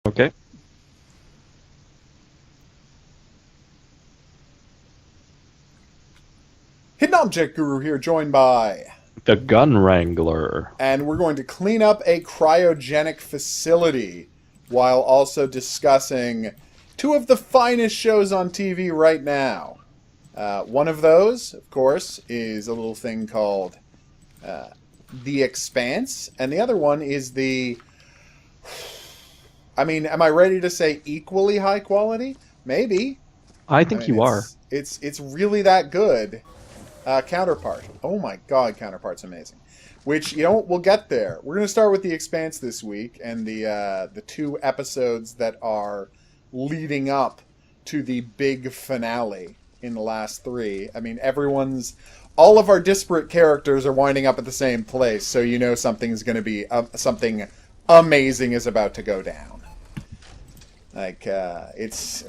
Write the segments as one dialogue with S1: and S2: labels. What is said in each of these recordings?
S1: Okay.
S2: Hidden Object Guru here, joined by...
S1: The Gun Wrangler.
S2: And we're going to clean up a cryogenic facility while also discussing two of the finest shows on TV right now. One of those, of course, is a little thing called The Expanse, and the other one is the... I mean, am I ready to say equally high quality? Maybe.
S1: I think you are.
S2: It's really that good. Counterpart. Oh my god, Counterpart's amazing. Which, you know, we'll get there. We're going to start with The Expanse this week, and the two episodes that are leading up to the big finale in the last three. I mean, all of our disparate characters are winding up at the same place, so you know something's going to be, something amazing is about to go down. Like, it's,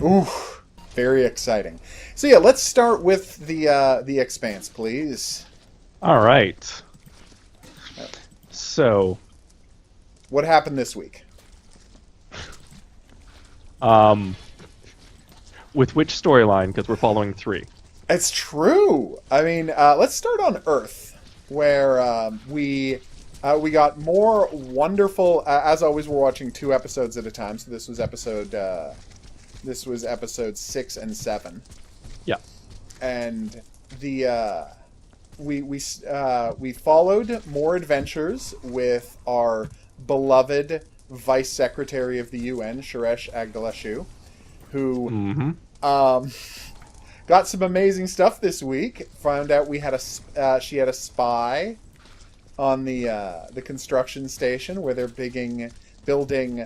S2: very exciting. So yeah, let's start with the Expanse, please.
S1: All right. So,
S2: what happened this week?
S1: With which storyline? Because we're following three.
S2: It's true. I mean, let's start on Earth, where we got more wonderful. As always, we're watching 2 episodes at a time. So this was episode 6 and 7.
S1: Yeah.
S2: And we followed more adventures with our beloved Vice Secretary of the UN, Suresh Agdalashu, who got some amazing stuff this week. Found out she had a spy on the construction station where they're building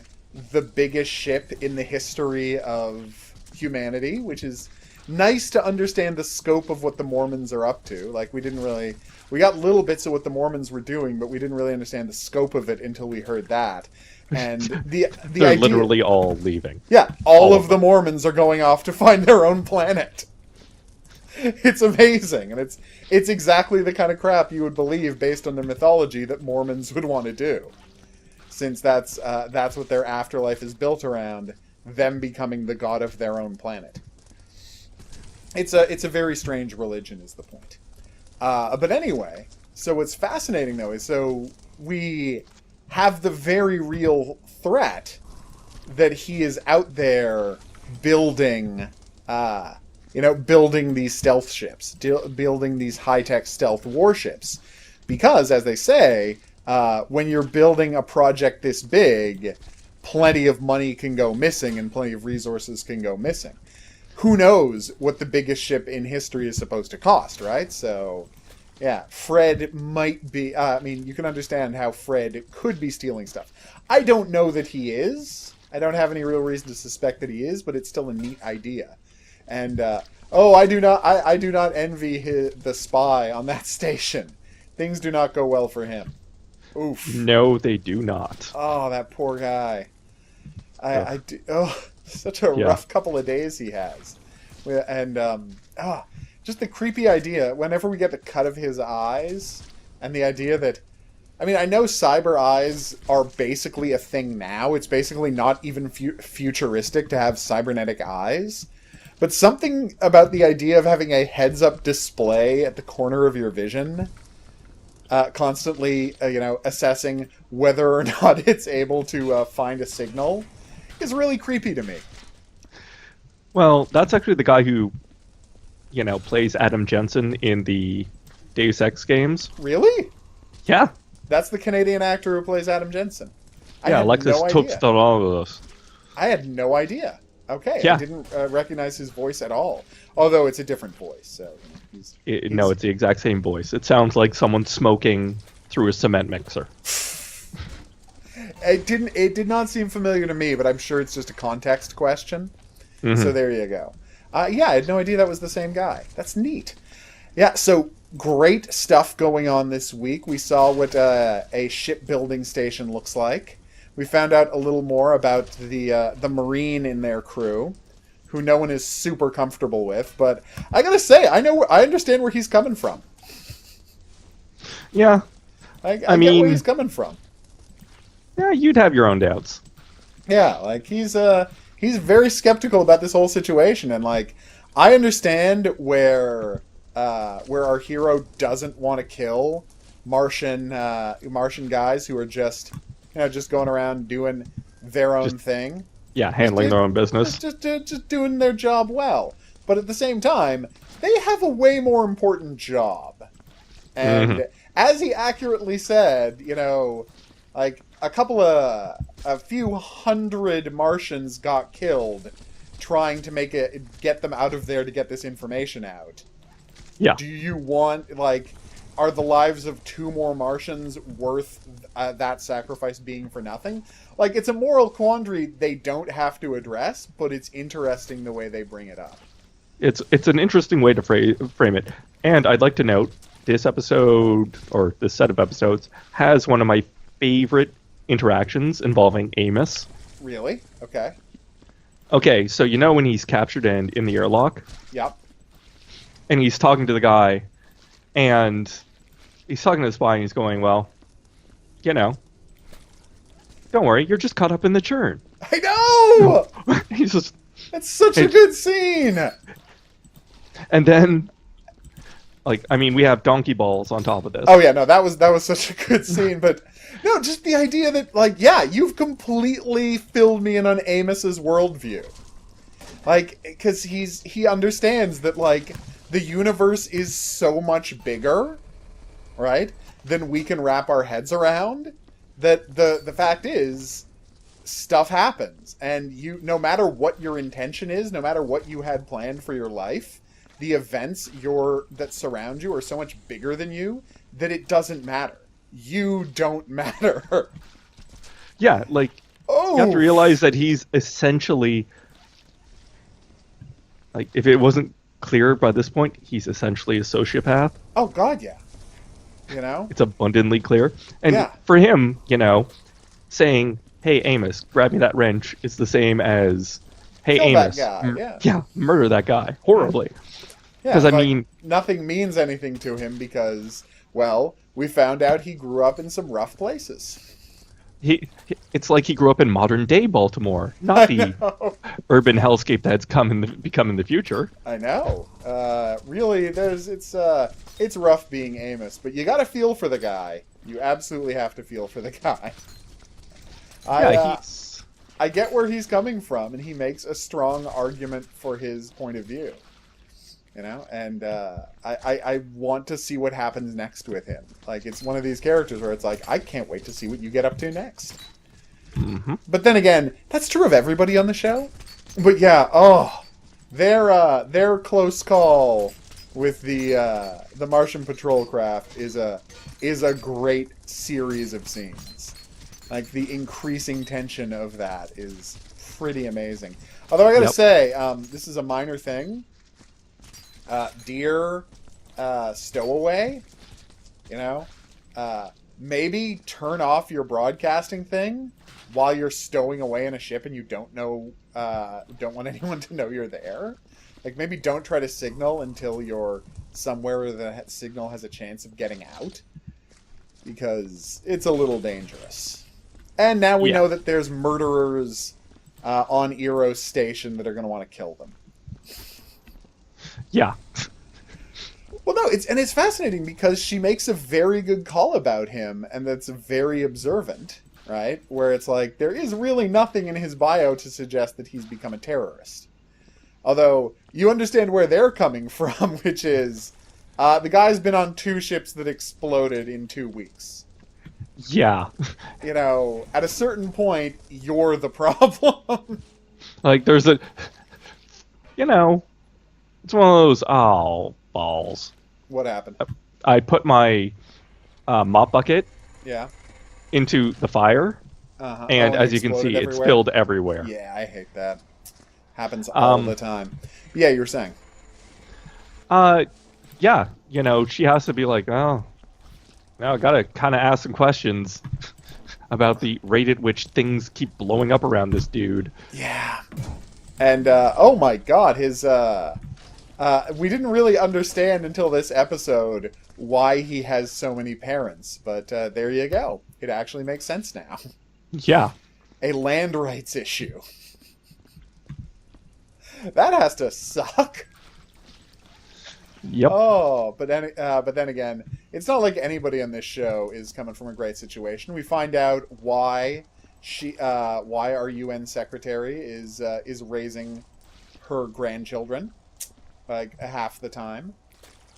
S2: the biggest ship in the history of humanity, which is nice to understand the scope of what the Mormons are up to. Like, we got little bits of what the Mormons were doing, but we didn't really understand the scope of it until we heard that. And they're
S1: idea, literally all leaving.
S2: Yeah, all of the Mormons are going off to find their own planet. It's amazing, and it's exactly the kind of crap you would believe based on their mythology that Mormons would want to do. Since that's what their afterlife is built around, them becoming the god of their own planet. It's a very strange religion, is the point. But anyway, so what's fascinating though is so we have the very real threat that he is out there building, building these stealth ships, building these high-tech stealth warships, because as they say. When you're building a project this big, plenty of money can go missing and plenty of resources can go missing. Who knows what the biggest ship in history is supposed to cost, right? So, yeah, Fred might be... you can understand how Fred could be stealing stuff. I don't know that he is. I don't have any real reason to suspect that he is, but it's still a neat idea. And, I do not envy the spy on that station. Things do not go well for him. Oof.
S1: No, they do not.
S2: Oh, that poor guy. Such a rough couple of days he has. And, just the creepy idea, whenever we get the cut of his eyes, and the idea that, I mean, I know cyber eyes are basically a thing now. It's basically not even futuristic to have cybernetic eyes. But something about the idea of having a heads-up display at the corner of your vision... constantly, assessing whether or not it's able to find a signal is really creepy to me.
S1: Well, that's actually the guy who, plays Adam Jensen in the Deus Ex games.
S2: Really?
S1: Yeah.
S2: That's the Canadian actor who plays Adam Jensen.
S1: Yeah, Alexis Tostadopoulos.
S2: I had no idea. Okay,
S1: yeah.
S2: I didn't recognize his voice at all. Although it's a different voice, so...
S1: No, it's the exact same voice. It sounds like someone smoking through a cement mixer.
S2: It did not seem familiar to me, but I'm sure it's just a context question. Mm-hmm. So there you go. Yeah, I had no idea that was the same guy. That's neat. Yeah, so great stuff going on this week. We saw what a shipbuilding station looks like. We found out a little more about the Marine in their crew, who no one is super comfortable with. But I gotta say, I understand where he's coming from.
S1: Yeah,
S2: I mean, get where he's coming from.
S1: Yeah, you'd have your own doubts.
S2: Yeah, like he's very skeptical about this whole situation, and like I understand where our hero doesn't want to kill Martian guys who are just just going around doing their
S1: Just
S2: own thing,
S1: yeah,
S2: just
S1: handling their own business.
S2: just doing their job well. But at the same time, they have a way more important job.
S1: Hmm.
S2: And as he accurately said, like a few hundred Martians got killed trying to get them out of there to get this information out.
S1: Yeah,
S2: Do you want, like, are the lives of two more Martians worth that sacrifice being for nothing? Like, it's a moral quandary they don't have to address, but it's interesting the way they bring it up.
S1: it's an interesting way to frame it. And I'd like to note this episode or this set of episodes has one of my favorite interactions involving Amos.
S2: Really? Okay.
S1: Okay, so you know when he's captured and in the airlock,
S2: Yep.
S1: and he's talking to the guy, and he's talking to the spy, and he's going, "Well, you know, don't worry, you're just caught up in the churn."
S2: I know!
S1: He's just,
S2: That's such a good scene!
S1: and then, like, I mean, we have donkey balls on top of this.
S2: Oh yeah, no, that was such a good scene, but no, just the idea that, like, yeah, you've completely filled me in on Amos's worldview. Like, because he understands that, like, the universe is so much bigger, right, than we can wrap our heads around, that the fact is, stuff happens. And no matter what your intention is, no matter what you had planned for your life, the events that surround you are so much bigger than you that it doesn't matter. You don't matter.
S1: Yeah, like,
S2: Oh!
S1: you have to realize that he's essentially, like, if it wasn't clear by this point, he's essentially a sociopath.
S2: Oh, God, yeah. You know?
S1: It's abundantly clear. And
S2: Yeah.
S1: for him, saying, "Hey, Amos, grab me that wrench," is the same as, "Hey,
S2: Kill that
S1: Amos,
S2: guy, yeah.
S1: murder that guy horribly."
S2: Yeah,
S1: 'Cause, I
S2: like,
S1: mean-
S2: nothing means anything to him because, well, we found out he grew up in some rough places.
S1: It's like he grew up in modern day Baltimore, not the
S2: know.
S1: urban hellscape that's become in the future.
S2: I know. Really, it's rough being Amos, but you got to feel for the guy. You absolutely have to feel for the guy. I get where he's coming from, and he makes a strong argument for his point of view. And I want to see what happens next with him. Like, it's one of these characters where it's like, I can't wait to see what you get up to next.
S1: Mm-hmm.
S2: But then again, that's true of everybody on the show. But yeah, their close call with the Martian patrol craft is a great series of scenes. Like, the increasing tension of that is pretty amazing. Although I gotta say, this is a minor thing. Dear stowaway, maybe turn off your broadcasting thing while you're stowing away in a ship and you don't want anyone to know you're there. Like, maybe don't try to signal until you're somewhere where the signal has a chance of getting out, because it's a little dangerous. And now we know that there's murderers on Eero's station that are going to want to kill them.
S1: Yeah.
S2: Well, no, it's fascinating because she makes a very good call about him, and that's very observant, right? Where it's like, there is really nothing in his bio to suggest that he's become a terrorist. Although, you understand where they're coming from, which is, the guy's been on 2 ships that exploded in 2 weeks.
S1: Yeah.
S2: At a certain point, you're the problem.
S1: Like, there's a, it's one of those, balls.
S2: What happened?
S1: I put my mop bucket
S2: Yeah.
S1: into the fire,
S2: Uh-huh.
S1: and
S2: Oh,
S1: as you can see, it spilled everywhere.
S2: Yeah, I hate that. Happens all the time. Yeah, you were saying.
S1: Yeah, she has to be like, oh, now I gotta kind of ask some questions about the rate at which things keep blowing up around this dude.
S2: Yeah. And, oh my god, his, we didn't really understand until this episode why he has so many parents, but there you go. It actually makes sense now.
S1: Yeah.
S2: a land rights issue. That has to suck.
S1: Yep.
S2: Oh, but then again, it's not like anybody on this show is coming from a great situation. We find out why why our UN secretary is raising her grandchildren like half the time.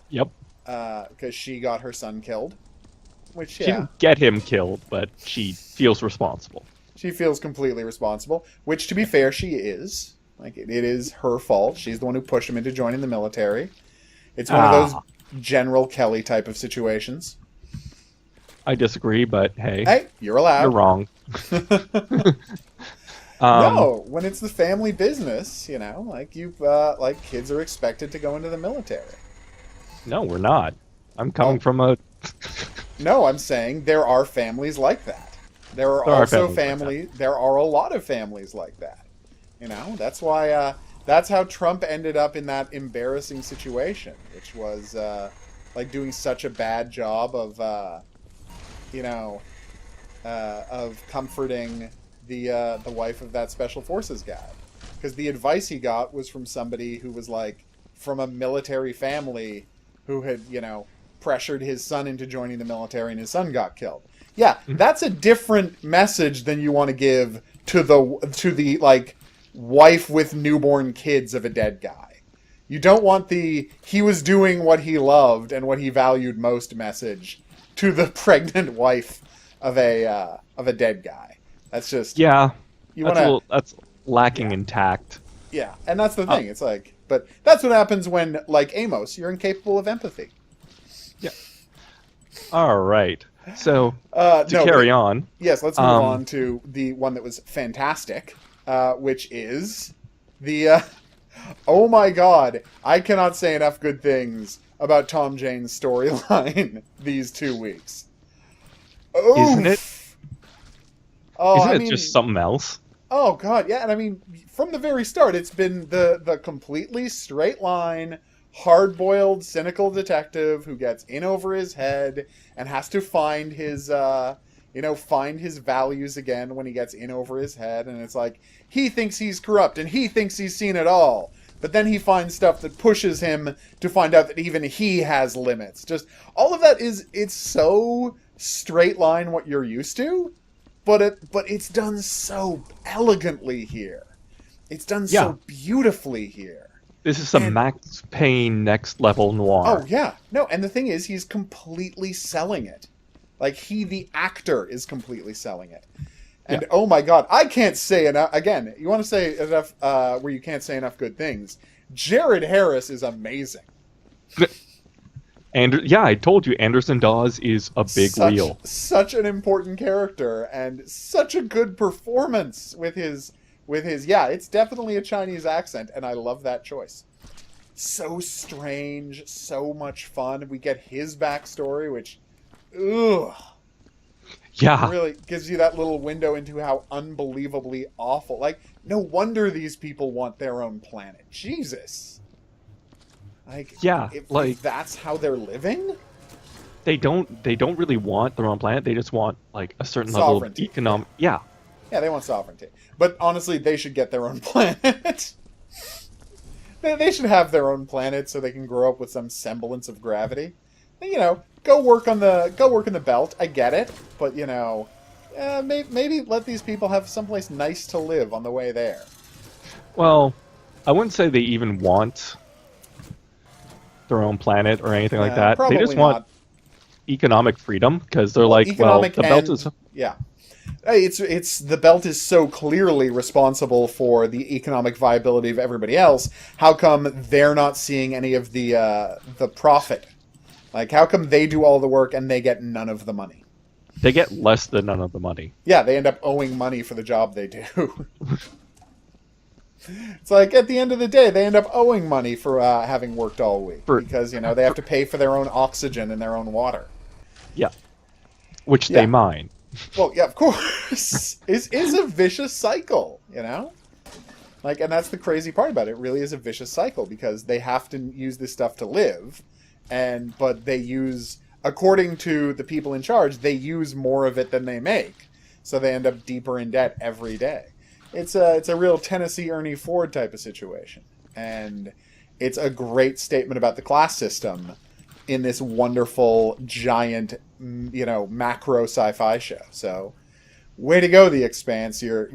S1: Yep.
S2: Because she got her son killed. Which,
S1: She didn't get him killed, but she feels responsible.
S2: She feels completely responsible, which, to be fair, she is. Like, it is her fault. She's the one who pushed him into joining the military. It's one of those General Kelly type of situations.
S1: I disagree, but hey.
S2: Hey, you're allowed.
S1: You're wrong.
S2: No, when it's the family business, you know, like like kids are expected to go into the military.
S1: No, we're not. I'm coming from a...
S2: No, I'm saying there are families like that. There are also families. There are a lot of families like that. You know, that's why. That's how Trump ended up in that embarrassing situation, which was like doing such a bad job of, of comforting the wife of that special forces guy, because the advice he got was from somebody who was like from a military family who had, you know, pressured his son into joining the military, and his son got killed. Yeah, that's a different message than you want to give to the like wife with newborn kids of a dead guy. You don't want the he was doing what he loved and what he valued most message to the pregnant wife of a dead guy. That's just
S1: that's lacking in tact.
S2: Yeah, and that's the thing. It's like, but that's what happens when, like Amos, you're incapable of empathy.
S1: Yeah. All right. So carry on.
S2: Yes, let's move on to the one that was fantastic, which is the. Oh my God! I cannot say enough good things about Tom Jane's storyline these 2 weeks. Oof.
S1: Isn't it? Isn't it just something else?
S2: Oh God, yeah, and I mean, from the very start, it's been the completely straight line, hard-boiled, cynical detective who gets in over his head and has to find his, find his values again when he gets in over his head. And it's like, he thinks he's corrupt and he thinks he's seen it all. But then he finds stuff that pushes him to find out that even he has limits. Just, all of that it's so straight line what you're used to, but it's done so elegantly here. It's done so beautifully here.
S1: This is some Max Payne next level noir.
S2: Oh, yeah. No, and the thing is, he's completely selling it. Like, the actor is completely selling it. And, oh my God, I can't say enough. Again, you want to say enough where you can't say enough good things. Jared Harris is amazing.
S1: And yeah, I told you, Anderson Dawes is a big wheel.
S2: Such an important character, and such a good performance with his... it's definitely a Chinese accent, and I love that choice. So strange, so much fun. We get his backstory, which, really gives you that little window into how unbelievably awful. Like, no wonder these people want their own planet. Jesus. Like, if that's how they're living?
S1: They don't really want their own planet. They just want, like, a certain level of economic... Yeah,
S2: they want sovereignty. But honestly, they should get their own planet. They should have their own planet so they can grow up with some semblance of gravity. You know, go work in the belt. I get it, but you know, maybe let these people have someplace nice to live on the way there.
S1: Well, I wouldn't say they even want their own planet or anything like that. They just want economic freedom because they're the belt is...
S2: Yeah. It's the belt is so clearly responsible for the economic viability of everybody else. How come they're not seeing any of the profit? Like, how come they do all the work and they get none of the money?
S1: They get less than none of the money.
S2: Yeah, they end up owing money for the job they do. It's like, at the end of the day, they end up owing money for having worked all week. Because, you know, they have to pay for their own oxygen and their own water.
S1: Yeah. Which they mine.
S2: Well, yeah, of course. It's a vicious cycle, you know? Like, and that's the crazy part about it. It really is a vicious cycle because they have to use this stuff to live, but they use, according to the people in charge, they use more of it than they make. so they end up deeper in debt every day. It's a real Tennessee Ernie Ford type of situation, and it's a great statement about the class system in this wonderful, giant, macro sci-fi show. So, way to go, The Expanse. You're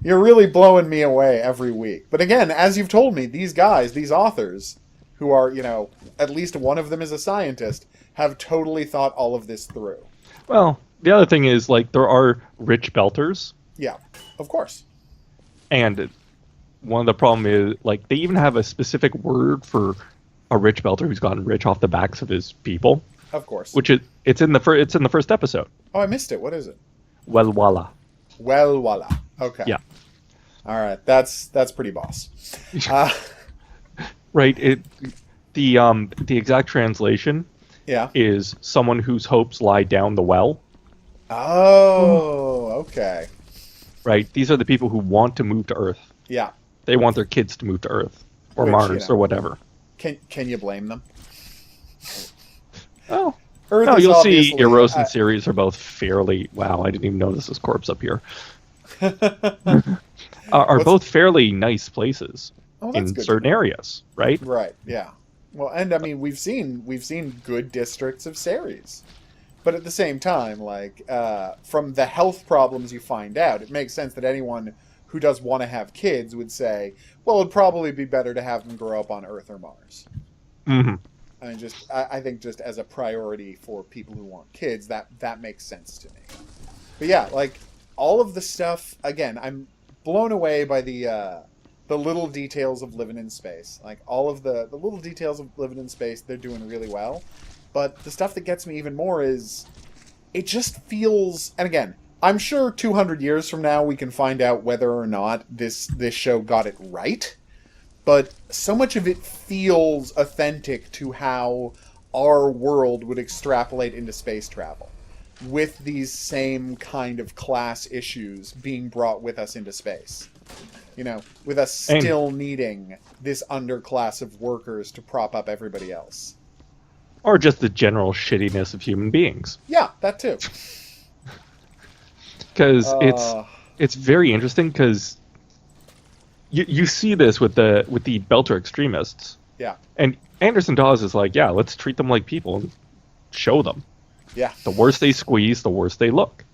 S2: really blowing me away every week. But again, as you've told me, these guys, these authors, who are, at least one of them is a scientist, have totally thought all of this through.
S1: Well, the other thing is, like, there are rich belters.
S2: Yeah, of course.
S1: And one of the problem is, like, they even have a specific word for a rich belter who's gotten rich off the backs of his people.
S2: Of course.
S1: Which it's in the first episode.
S2: Oh, I missed it. What is it?
S1: Welwala.
S2: Welwala. Okay.
S1: Yeah.
S2: All right. That's pretty boss.
S1: Right. The exact translation.
S2: Yeah.
S1: Is someone whose hopes lie down the well.
S2: Oh, okay.
S1: Right. These are the people who want to move to Earth.
S2: Yeah.
S1: They want their kids to move to Earth or Mars or whatever.
S2: Can you blame them?
S1: Oh.
S2: Earth
S1: no,
S2: is
S1: you'll see
S2: obviously,
S1: Eros and Ceres are both fairly... Wow, I didn't even notice this corpse up here. Are both fairly nice places in certain areas, right?
S2: Right, yeah. Well, and I mean, we've seen good districts of Ceres. But at the same time, like, from the health problems you find out, it makes sense that anyone who does want to have kids would say, well, it'd probably be better to have them grow up on Earth or Mars.
S1: Mm-hmm.
S2: I mean, I think just as a priority for people who want kids, that makes sense to me. But yeah, like, all of the stuff, again, I'm blown away by the little details of living in space. Like, all of the little details of living in space, they're doing really well. But the stuff that gets me even more is, it just feels, and again, I'm sure 200 years from now we can find out whether or not this show got it right. But so much of it feels authentic to how our world would extrapolate into space travel, with these same kind of class issues being brought with us into space. With us still needing this underclass of workers to prop up everybody else.
S1: Or just the general shittiness of human beings.
S2: Yeah, that too.
S1: Because it's very interesting, because you see this with the Belter extremists.
S2: Yeah.
S1: And Anderson Dawes is like, yeah, let's treat them like people and show them.
S2: Yeah.
S1: The worse they squeeze, the worse they look.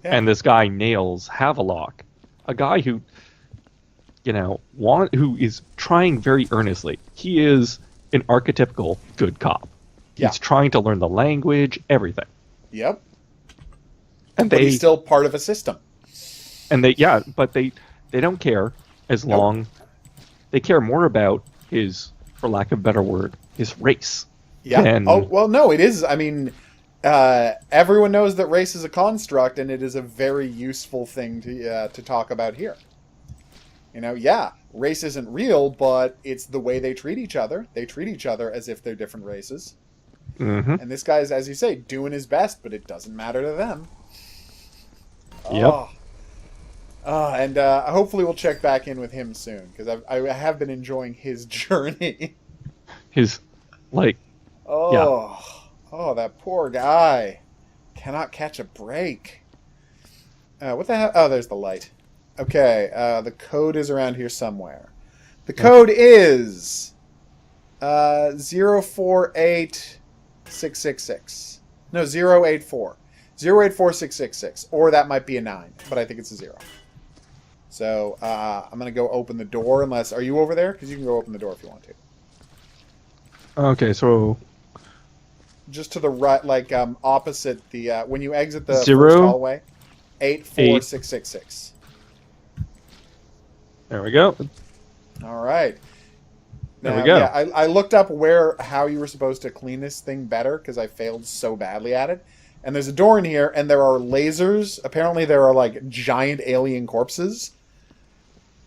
S2: Yeah.
S1: And this guy nails Havelock, a guy who, who is trying very earnestly. He is an archetypical good cop.
S2: Yeah.
S1: He's trying to learn the language, everything.
S2: Yep.
S1: And
S2: but he's still part of a system.
S1: And they don't care as long. They care more about his, for lack of a better word, his race.
S2: Yeah. No, it is. I mean, everyone knows that race is a construct, and it is a very useful thing to talk about here. Race isn't real, but it's the way they treat each other. They treat each other as if they're different races.
S1: Mm-hmm.
S2: And this guy's, as you say, doing his best, but it doesn't matter to them.
S1: Yep.
S2: And hopefully we'll check back in with him soon, because I have been enjoying his journey. Oh, that poor guy. Cannot catch a break. What the hell? Oh, there's the light. Okay, the code is around here somewhere. The code is 048666. No, 084. 084666. Or that might be a 9, but I think it's a 0. So, I'm going to go open the door unless... Are you over there? Because you can go open the door if you want to.
S1: Okay, so...
S2: Just to the right, like, opposite the... when you exit the
S1: 0,
S2: first hallway, 84666.
S1: There we go.
S2: All right.
S1: There we go.
S2: Yeah, I looked up how you were supposed to clean this thing better, because I failed so badly at it. And there's a door in here, and there are lasers. Apparently there are, like, giant alien corpses.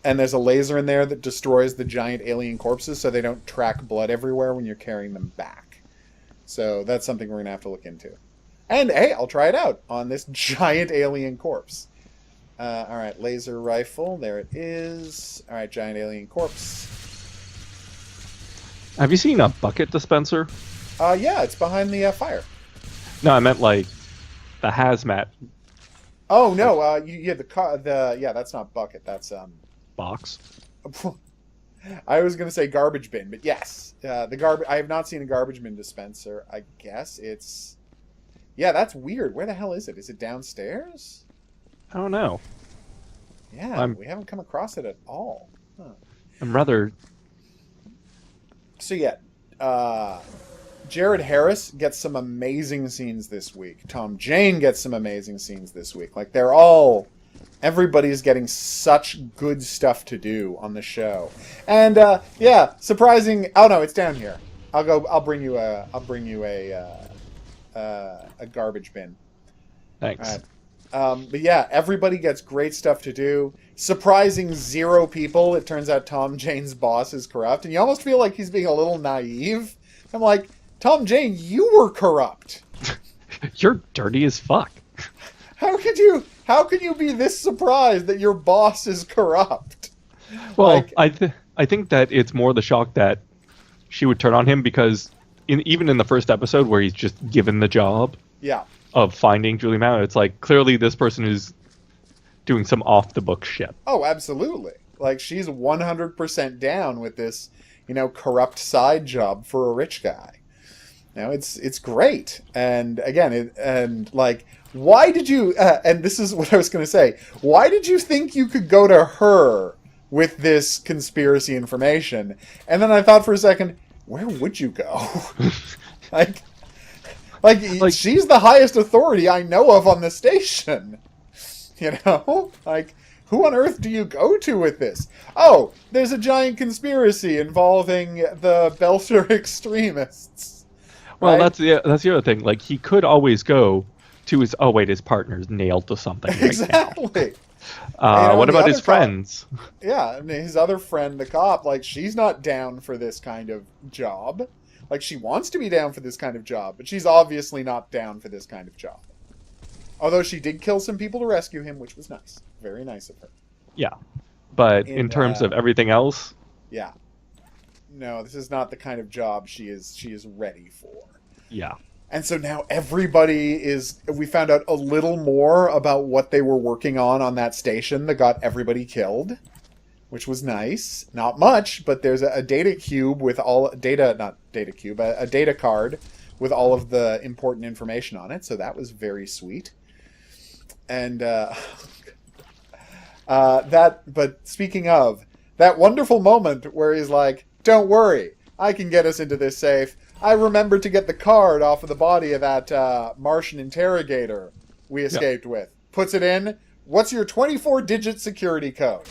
S2: And there's a laser in there that destroys the giant alien corpses so they don't track blood everywhere when you're carrying them back. So that's something we're going to have to look into. And, hey, I'll try it out on this giant alien corpse. All right, laser rifle. There it is. All right, giant alien corpse.
S1: Have you seen a bucket dispenser?
S2: Yeah, it's behind the fire.
S1: No, I meant, like, the hazmat
S2: Oh
S1: Like,
S2: no, yeah, yeah, that's not bucket. That's
S1: box.
S2: I was gonna say garbage bin, but yes, the garbage. I have not seen a garbage bin dispenser. I guess it's. Yeah, that's weird. Where the hell is it? Is it downstairs?
S1: I don't know.
S2: Yeah,
S1: I'm
S2: we haven't come across it at all. Huh.
S1: I'm rather.
S2: So yeah, Jared Harris gets some amazing scenes this week. Tom Jane gets some amazing scenes this week. Like everybody's getting such good stuff to do on the show. And yeah, surprising. Oh no, it's down here. I'll bring you a garbage bin.
S1: Thanks.
S2: All right. But yeah, everybody gets great stuff to do. Surprising 0 people. It turns out Tom Jane's boss is corrupt, and you almost feel like he's being a little naive. I'm like, Tom Jane, you were corrupt.
S1: You're dirty as fuck.
S2: How could you be this surprised that your boss is corrupt?
S1: Well, I think that it's more the shock that she would turn on him because even in the first episode where he's just given the job
S2: Yeah.
S1: of finding Julie Mao, it's like clearly this person is doing some off the book shit.
S2: Oh, absolutely. Like she's 100% down with this, corrupt side job for a rich guy. It's great. And again, why did you? And this is what I was going to say. Why did you think you could go to her with this conspiracy information? And then I thought for a second, where would you go? like she's the highest authority I know of on the station. Like, who on earth do you go to with this? Oh, there's a giant conspiracy involving the Belter extremists.
S1: Well,
S2: right?
S1: that's the other thing. Like he could always go to his his partner's nailed to something. Right
S2: Exactly.
S1: Now. What about his friends?
S2: Yeah, and his other friend, the cop, like she's not down for this kind of job. Like she wants to be down for this kind of job, but she's obviously not down for this kind of job. Although she did kill some people to rescue him, which was nice. Very nice of her.
S1: Yeah. But in terms of everything else,
S2: yeah. No, this is not the kind of job she is ready for.
S1: Yeah.
S2: And so now we found out a little more about what they were working on that station that got everybody killed, which was nice. Not much, but there's a data cube with a data card with all of the important information on it. So that was very sweet. And but speaking of that wonderful moment where he's like, "Don't worry, I can get us into this safe. I remembered to get the card off of the body of that Martian interrogator we escaped with. Puts it in. What's your 24-digit security code?"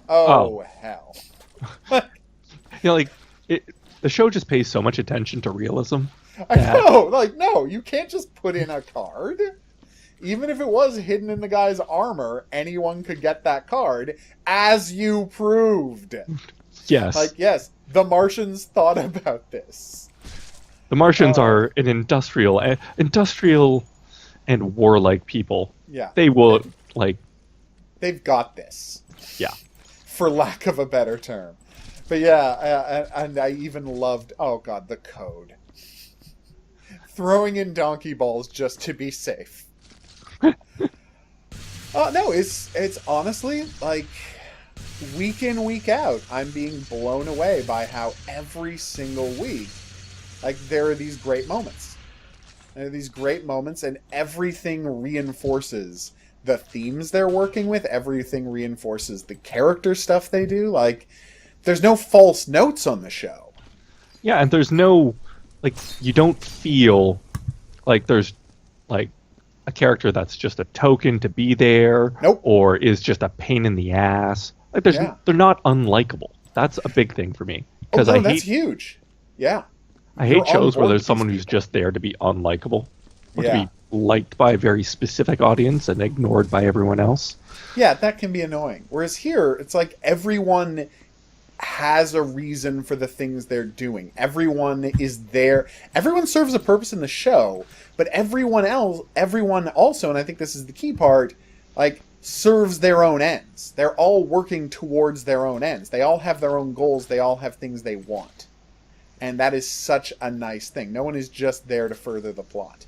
S2: Oh. Hell.
S1: The show just pays so much attention to realism.
S2: I know. Like, no, you can't just put in a card. Even if it was hidden in the guy's armor, anyone could get that card, as you proved.
S1: Yes.
S2: Like, yes, the Martians thought about this.
S1: The Martians are an industrial and warlike people.
S2: Yeah.
S1: They will,
S2: They've got this.
S1: Yeah.
S2: For lack of a better term. But yeah, and I even loved, oh god, the code. Throwing in donkey balls just to be safe. No, it's honestly, like, week in, week out, I'm being blown away by how every single week, like, there are these great moments. There are these great moments, and everything reinforces the themes they're working with. Everything reinforces the character stuff they do. Like, there's no false notes on the show.
S1: Yeah, and there's no, you don't feel like there's, a character that's just a token to be there.
S2: Nope.
S1: Or is just a pain in the ass. They're not unlikable. That's a big thing for me. Because
S2: that's huge. Yeah.
S1: I hate shows where there's someone who's just there to be unlikable. Or to be liked by a very specific audience and ignored by everyone else.
S2: Yeah, that can be annoying. Whereas here, it's like everyone has a reason for the things they're doing. Everyone is there. Everyone serves a purpose in the show, but everyone also, and I think this is the key part, serves their own ends. They're all working towards their own ends. They all have their own goals. They all have things they want. And that is such a nice thing. No one is just there to further the plot.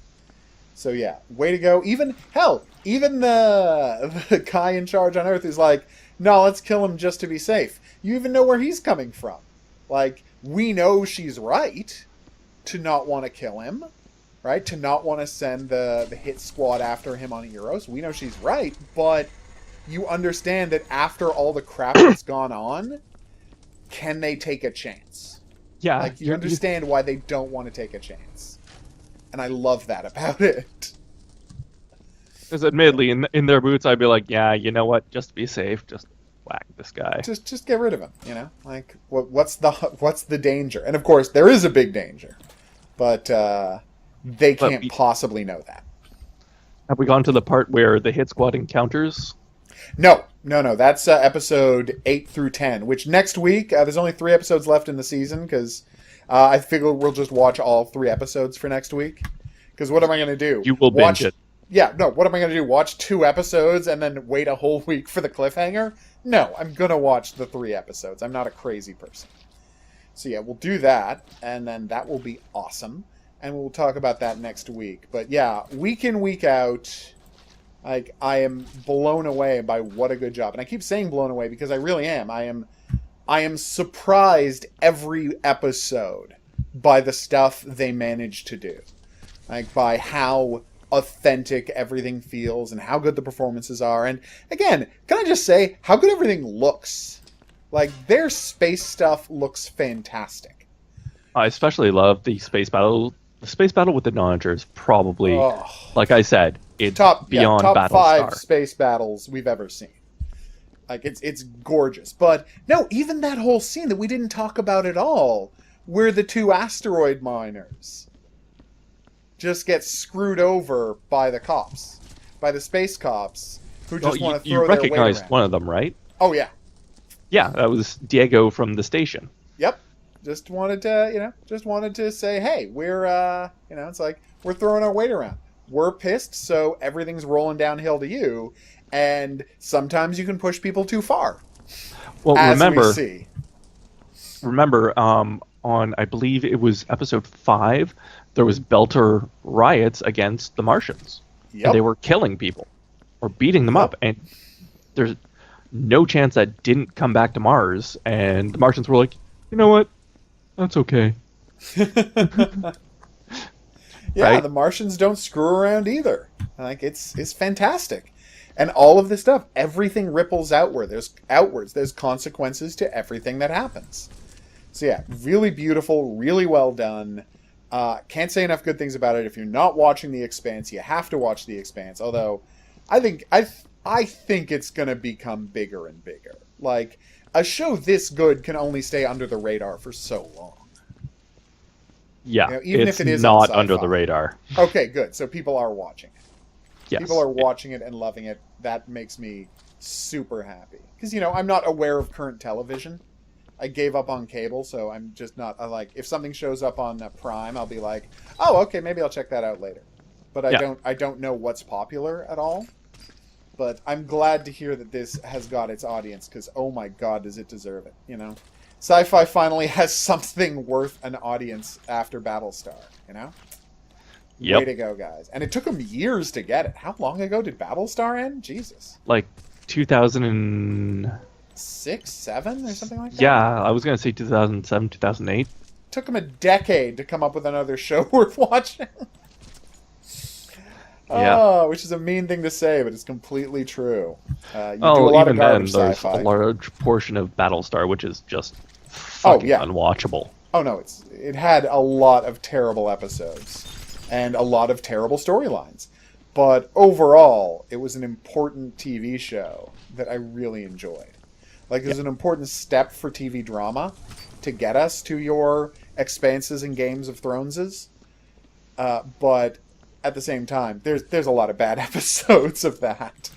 S2: So yeah, way to go. Even, hell, even the guy in charge on Earth is like, no, let's kill him just to be safe. You even know where he's coming from. Like, we know she's right to not want to kill him, right? To not want to send the hit squad after him on Eros. We know she's right, but you understand that after all the crap that's gone on, can they take a chance?
S1: Yeah.
S2: Like, you understand why they don't want to take a chance. And I love that about it.
S1: Because admittedly, in their boots, I'd be like, yeah, you know what? Just to be safe, just whack this guy.
S2: Just get rid of him, you know? Like, what's the danger? And of course, there is a big danger. But they can't possibly know that.
S1: Have we gone to the part where the hit squad encounters?
S2: No. That's episode 8 through 10, which next week, there's only 3 episodes left in the season, because I figure we'll just watch all 3 episodes for next week. Because what am I going to do?
S1: You will binge it.
S2: Yeah, no, what am I going to do? Watch 2 episodes and then wait a whole week for the cliffhanger? No, I'm going to watch the 3 episodes. I'm not a crazy person. So yeah, we'll do that, and then that will be awesome. And we'll talk about that next week. But yeah, week in, week out, like, I am blown away by what a good job. And I keep saying blown away because I really am. I am surprised every episode by the stuff they manage to do. Like, by how authentic everything feels and how good the performances are. And again, can I just say how good everything looks? Like, their space stuff looks fantastic.
S1: I especially love the space battle. The space battle with the Nonager is probably, like I said, it's beyond
S2: top
S1: Battlestar.
S2: 5 space battles we've ever seen. Like, it's gorgeous. But no, even that whole scene that we didn't talk about at all, where the 2 asteroid miners just get screwed over by the cops, by the space cops, who just want to throw their weight around.
S1: You recognized one of them, right?
S2: Oh yeah,
S1: yeah, that was Diego from the station.
S2: Yep, just wanted to say, hey, we're it's like we're throwing our weight around. We're pissed, so everything's rolling downhill to you, and sometimes you can push people too far.
S1: Well,
S2: as we see.
S1: Remember, on I believe it was episode 5. There was Belter riots against the Martians.
S2: Yep.
S1: And they were killing people or beating them up. And there's no chance that didn't come back to Mars. And the Martians were like, you know what? That's okay.
S2: Yeah,
S1: right?
S2: The Martians don't screw around either. Like, it's fantastic. And all of this stuff, everything ripples outward. There's consequences to everything that happens. So yeah, really beautiful, really well done. Can't say enough good things about it. If you're not watching The Expanse, you have to watch The Expanse. Although, I think it's going to become bigger and bigger. Like, a show this good can only stay under the radar for so long.
S1: Yeah,
S2: even
S1: it's
S2: if it is
S1: not under the radar.
S2: Okay, good. So people are watching it.
S1: Yes.
S2: People are watching it and loving it. That makes me super happy. Because, I'm not aware of current television. I gave up on cable, so I'm just not... if something shows up on Prime, I'll be like, oh, okay, maybe I'll check that out later. But I don't know what's popular at all. But I'm glad to hear that this has got its audience, because, oh my god, does it deserve it, Sci-fi finally has something worth an audience after Battlestar,
S1: Yep.
S2: Way to go, guys. And it took them years to get it. How long ago did Battlestar end? Jesus.
S1: Like
S2: 2006, 7, or something like that?
S1: Yeah, I was going to say 2007, 2008.
S2: Took them a decade to come up with another show worth watching.
S1: Yeah.
S2: Oh, which is a mean thing to say, but it's completely true. You do a lot
S1: even
S2: of garbage
S1: then, there's
S2: sci-fi.
S1: a large portion of Battlestar which is just fucking unwatchable.
S2: Oh no, it had a lot of terrible episodes and a lot of terrible storylines. But overall, it was an important TV show that I really enjoyed. Like, it was an important step for TV drama to get us to your Expanses and Games of Throneses. But at the same time, there's a lot of bad episodes of that.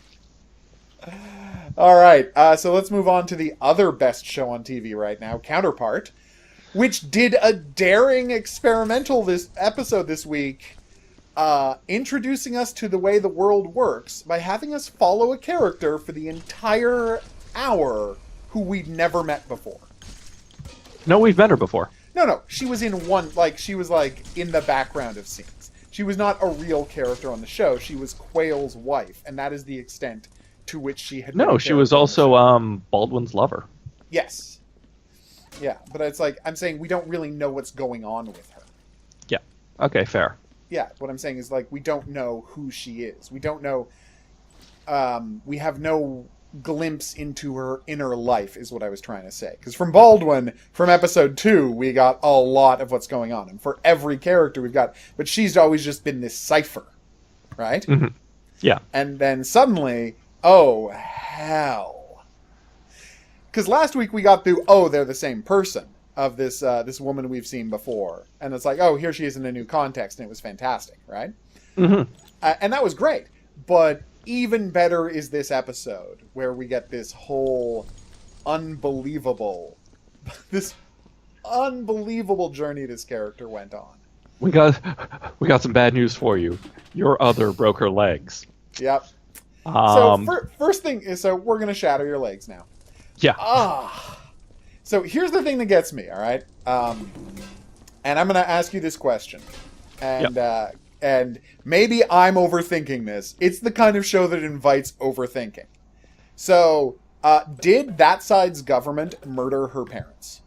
S2: All right, so let's move on to the other best show on TV right now, Counterpart, which did a daring experimental episode this week, introducing us to the way the world works by having us follow a character for the entire hour who we'd never met before.
S1: No, we've met her before.
S2: No, she was in one, she was in the background of scenes. She was not a real character on the show. She was Quayle's wife, and that is the extent to which she had.
S1: No, she was also Baldwin's lover.
S2: Yes. Yeah, but it's like I'm saying we don't really know what's going on with her.
S1: Yeah. Okay, fair.
S2: Yeah, what I'm saying is like we don't know who she is. We don't know. We have no glimpse into her inner life, is what I was trying to say. Because from Baldwin, from episode 2, we got a lot of what's going on, and for every character we've got. But she's always just been this cipher, right?
S1: Mm-hmm. Yeah.
S2: And then suddenly, oh hell! Because last week we got through, oh, they're the same person of this this woman we've seen before, and it's like, oh, here she is in a new context, and it was fantastic, right?
S1: Mm-hmm.
S2: And that was great, but even better is this episode where we get this whole unbelievable journey this character went on.
S1: We got some bad news for you. Your other broke her legs.
S2: Yep. So first thing is, so we're gonna shatter your legs now.
S1: Yeah.
S2: So here's the thing that gets me. All right. And I'm gonna ask you this question, and
S1: Yep.
S2: And maybe I'm overthinking this. It's the kind of show that invites overthinking. So, did that side's government murder her parents?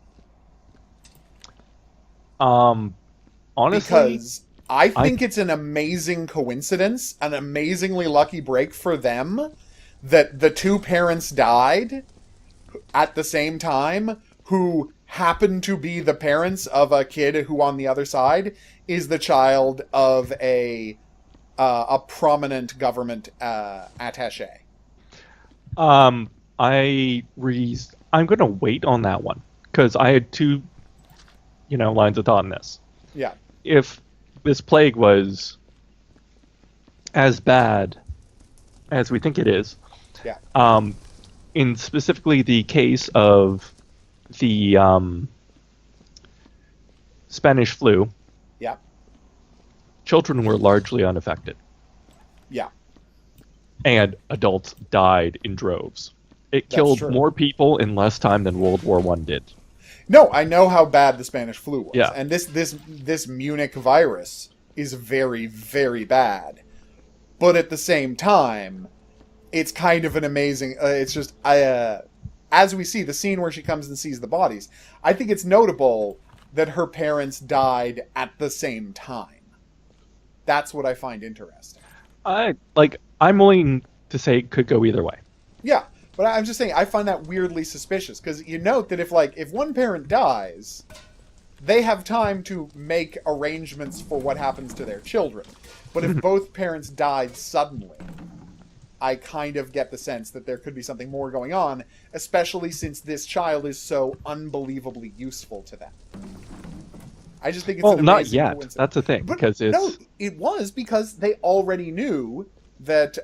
S1: Honestly,
S2: because I think it's an amazing coincidence, an amazingly lucky break for them that the two parents died at the same time who happen to be the parents of a kid who on the other side is the child of a prominent government attaché.
S1: I'm going to wait on that one because I had two, lines of thought on this.
S2: Yeah.
S1: If this plague was as bad as we think it is,
S2: yeah.
S1: In specifically the case of the Spanish flu,
S2: yeah,
S1: children were largely unaffected.
S2: Yeah.
S1: And adults died in droves. It killed more people in less time than World War I did.
S2: No, I know how bad the Spanish flu was.
S1: Yeah.
S2: And this Munich virus is very, very bad. But at the same time, it's kind of an amazing... it's just... as we see the scene where she comes and sees the bodies, I think it's notable that her parents died at the same time. That's what I find interesting.
S1: I'm willing to say it could go either way.
S2: Yeah, but I'm just saying I find that weirdly suspicious because you note that if one parent dies, they have time to make arrangements for what happens to their children. But if both parents died suddenly, I kind of get the sense that there could be something more going on, especially since this child is so unbelievably useful to them. I just think it's an amazing
S1: not yet.
S2: coincidence.
S1: That's the thing,
S2: but
S1: because it's...
S2: No, it was because they already knew that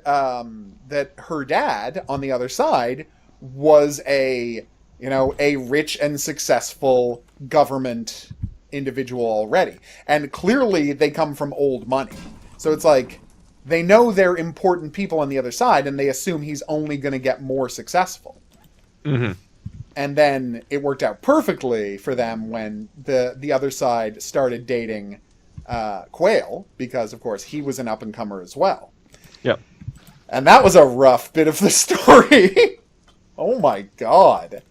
S2: that her dad on the other side was a rich and successful government individual already, and clearly they come from old money. So it's like they know they're important people on the other side, and they assume he's only going to get more successful.
S1: Mm-hmm.
S2: And then it worked out perfectly for them when the other side started dating Quayle, because, of course, he was an up-and-comer as well.
S1: Yep.
S2: And that was a rough bit of the story. Oh, my God.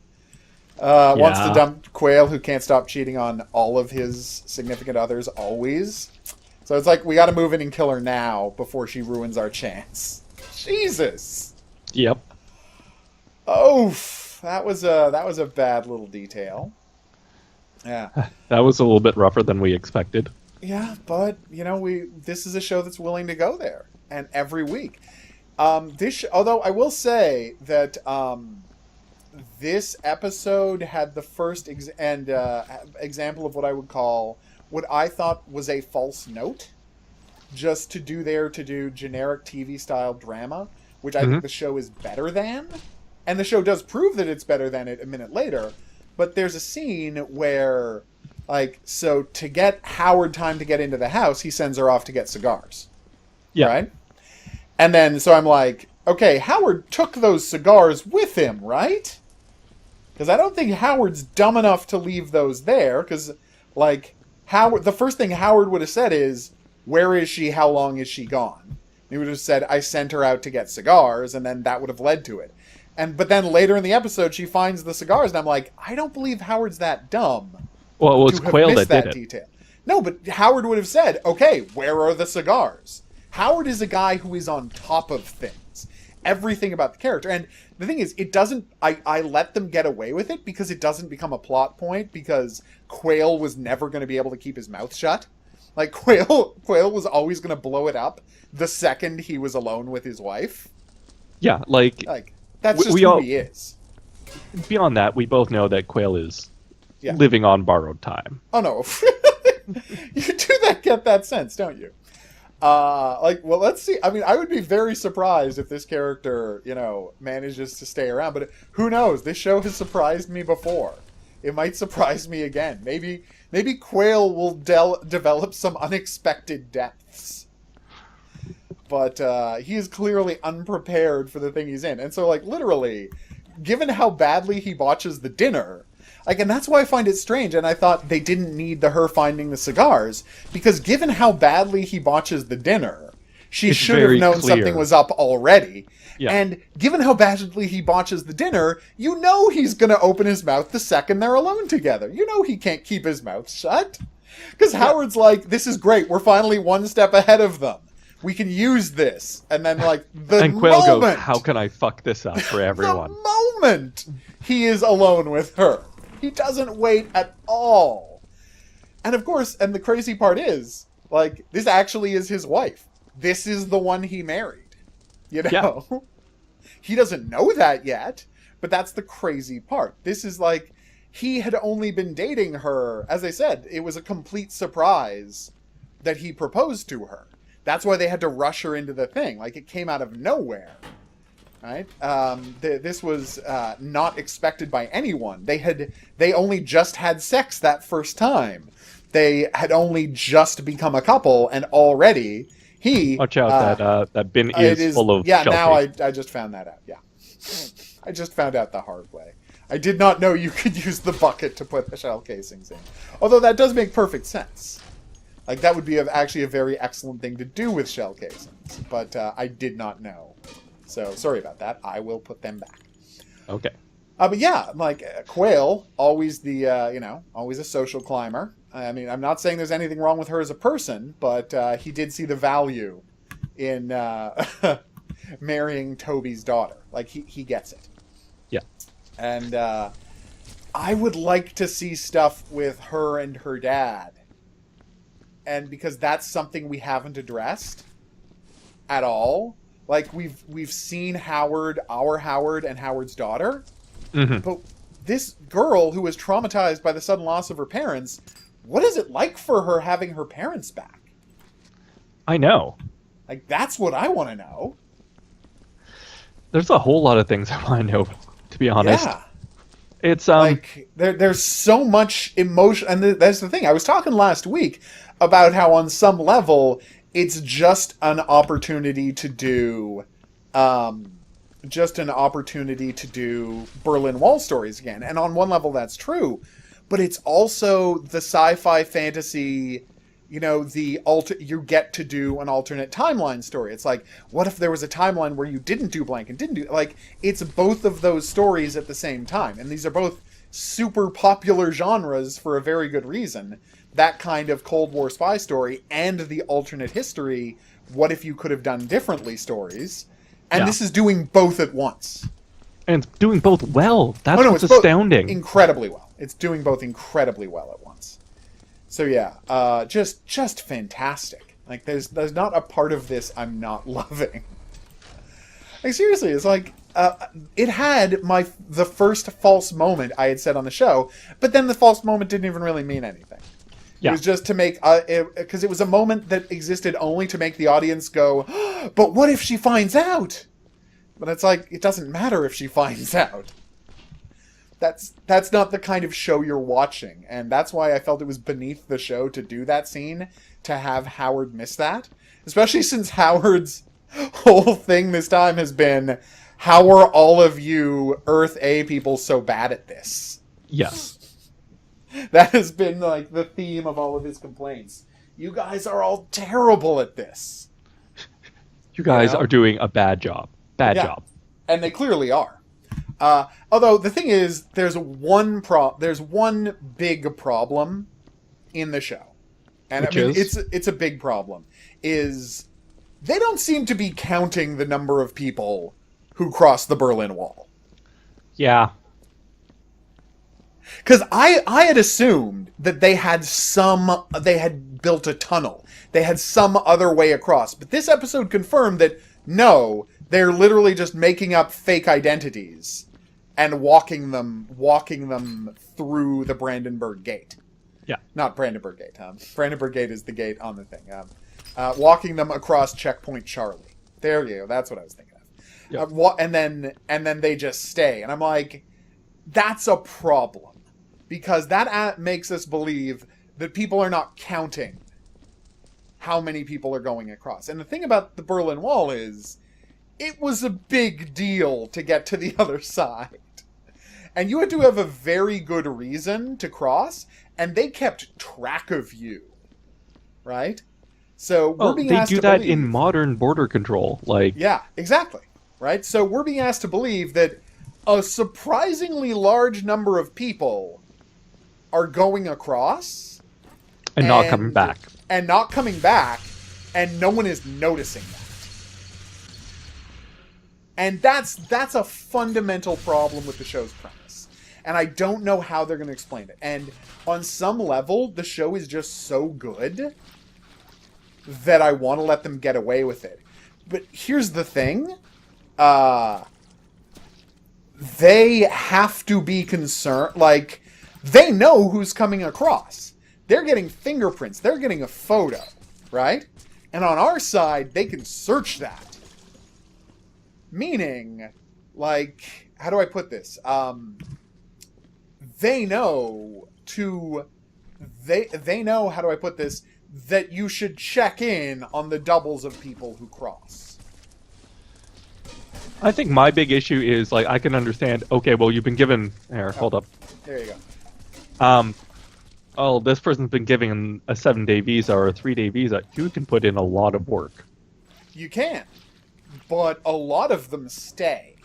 S2: Wants to dump Quayle, who can't stop cheating on all of his significant others always. So it's like, we got to move in and kill her now before she ruins our chance. Jesus.
S1: Yep.
S2: Oh, that was a bad little detail. Yeah.
S1: That was a little bit rougher than we expected.
S2: Yeah, but this is a show that's willing to go there, and every week. Although I will say that this episode had the first example of what I would call what I thought was a false note, just to do generic TV style drama, which I think the show is better than. And the show does prove that it's better than it a minute later. But there's a scene where, so to get Howard time to get into the house, he sends her off to get cigars.
S1: Yeah.
S2: Right? And then, so I'm like, okay, Howard took those cigars with him, right? Because I don't think Howard's dumb enough to leave those there. Because, the first thing Howard would have said is, where is she? How long is she gone? He would have said, I sent her out to get cigars, and then that would have led to it. But then later in the episode, she finds the cigars, and I'm like, I don't believe Howard's that dumb.
S1: Well, it was Quail that did it.
S2: Detail. No, but Howard would have said, okay, where are the cigars? Howard is a guy who is on top of things. Everything about the character. And the thing is, it doesn't... I let them get away with it because it doesn't become a plot point, because Quail was never going to be able to keep his mouth shut. Like, Quail was always going to blow it up the second he was alone with his wife.
S1: Yeah, like
S2: that's just who he is.
S1: Beyond that, we both know that Quail is living on borrowed time.
S2: Oh, no. You get that sense, don't you? Well, let's see. I mean, I would be very surprised if this character, manages to stay around. But who knows? This show has surprised me before. It might surprise me again. Maybe Quail will develop some unexpected depths. But he is clearly unprepared for the thing he's in. And so, literally, given how badly he botches the dinner... and that's why I find it strange, and I thought they didn't need her finding the cigars, because given how badly he botches the dinner, she should have known something was up already. Yeah. And given how badly he botches the dinner, he's going to open his mouth the second they're alone together. He can't keep his mouth shut. Because Howard's like, this is great, we're finally one step ahead of them. We can use this. And then,
S1: and Quail goes, how can I fuck this up for everyone?
S2: The moment he is alone with her. He doesn't wait at all. And of course, and the crazy part is, this actually is his wife. This is the one he married. Yeah. He doesn't know that yet, but that's the crazy part. This is he had only been dating her. As I said, it was a complete surprise that he proposed to her. That's why they had to rush her into the thing. It came out of nowhere. Right? This was not expected by anyone. They only just had sex that first time. They had only just become a couple, and already he...
S1: Watch out, that bin is full of shell
S2: now I just found that out, yeah. I just found out the hard way. I did not know you could use the bucket to put the shell casings in. Although that does make perfect sense. That would be actually a very excellent thing to do with shell casings. But I did not know. So, sorry about that. I will put them back.
S1: Okay.
S2: But yeah, Quail, always always a social climber. I mean, I'm not saying there's anything wrong with her as a person, but he did see the value in marrying Toby's daughter. He gets it.
S1: Yeah.
S2: And I would like to see stuff with her and her dad. And because that's something we haven't addressed at all. We've seen Howard, our Howard, and Howard's daughter. Mm-hmm. But this girl who was traumatized by the sudden loss of her parents, what is it like for her having her parents back?
S1: I know.
S2: That's what I want to know.
S1: There's a whole lot of things I want to know, to be honest.
S2: Yeah.
S1: It's,
S2: there's so much emotion, and that's the thing. I was talking last week about how on some level... it's just an opportunity to do, Berlin Wall stories again. And on one level, that's true. But it's also the sci-fi fantasy, you get to do an alternate timeline story. It's what if there was a timeline where you didn't do blank and didn't do... it's both of those stories at the same time. And these are both super popular genres for a very good reason. That kind of Cold War spy story and the alternate history, what if you could have done differently stories. And this is doing both at once.
S1: And it's doing both well. That's what's astounding.
S2: Incredibly well. It's doing both incredibly well at once. So yeah, just fantastic. There's not a part of this I'm not loving. Seriously, it's it had the first false moment I had said on the show, but then the false moment didn't even really mean anything. Yeah. It was just to make... because it was a moment that existed only to make the audience go, but what if she finds out? But it's it doesn't matter if she finds out. That's not the kind of show you're watching. And that's why I felt it was beneath the show to do that scene, to have Howard miss that. Especially since Howard's whole thing this time has been, how are all of you Earth A people so bad at this?
S1: Yeah.
S2: That has been the theme of all of his complaints. You guys are all terrible at this.
S1: You guys are doing a bad job. Bad job.
S2: And they clearly are. Although the thing is, there's one big problem in the show, and
S1: Which is?
S2: it's a big problem. Is they don't seem to be counting the number of people who cross the Berlin Wall.
S1: Yeah.
S2: Because I had assumed that they had built a tunnel. They had some other way across. But this episode confirmed that no, they're literally just making up fake identities and walking them through the Brandenburg Gate.
S1: Yeah.
S2: Not Brandenburg Gate. Brandenburg Gate is the gate on the thing. Walking them across Checkpoint Charlie. There you go. That's what I was thinking of. Yep. And then they just stay. And I'm like, that's a problem. Because that makes us believe that people are not counting how many people are going across. And the thing about the Berlin Wall is, it was a big deal to get to the other side. And you had to have a very good reason to cross, and they kept track of you. Right? So we're being asked to believe...
S1: They do that in modern border control.
S2: Yeah, exactly. Right? So we're being asked to believe that a surprisingly large number of people are going across
S1: and not coming back.
S2: And not coming back, and no one is noticing that. And that's a fundamental problem with the show's premise. And I don't know how they're going to explain it. And on some level, the show is just so good that I want to let them get away with it. But here's the thing. They have to be concerned, like... They know who's coming across. They're getting fingerprints. They're getting a photo, right? And on our side, they can search that. Meaning, like, how do I put this? They know they know, how do I put this, that you should check in on the doubles of people who cross.
S1: I think my big issue is, like, I can understand, okay, well, you've been given... Here, hold up.
S2: There you go.
S1: This person's been given a 7-day visa or a 3-day visa. You can put in a lot of work.
S2: You can. But a lot of them stay.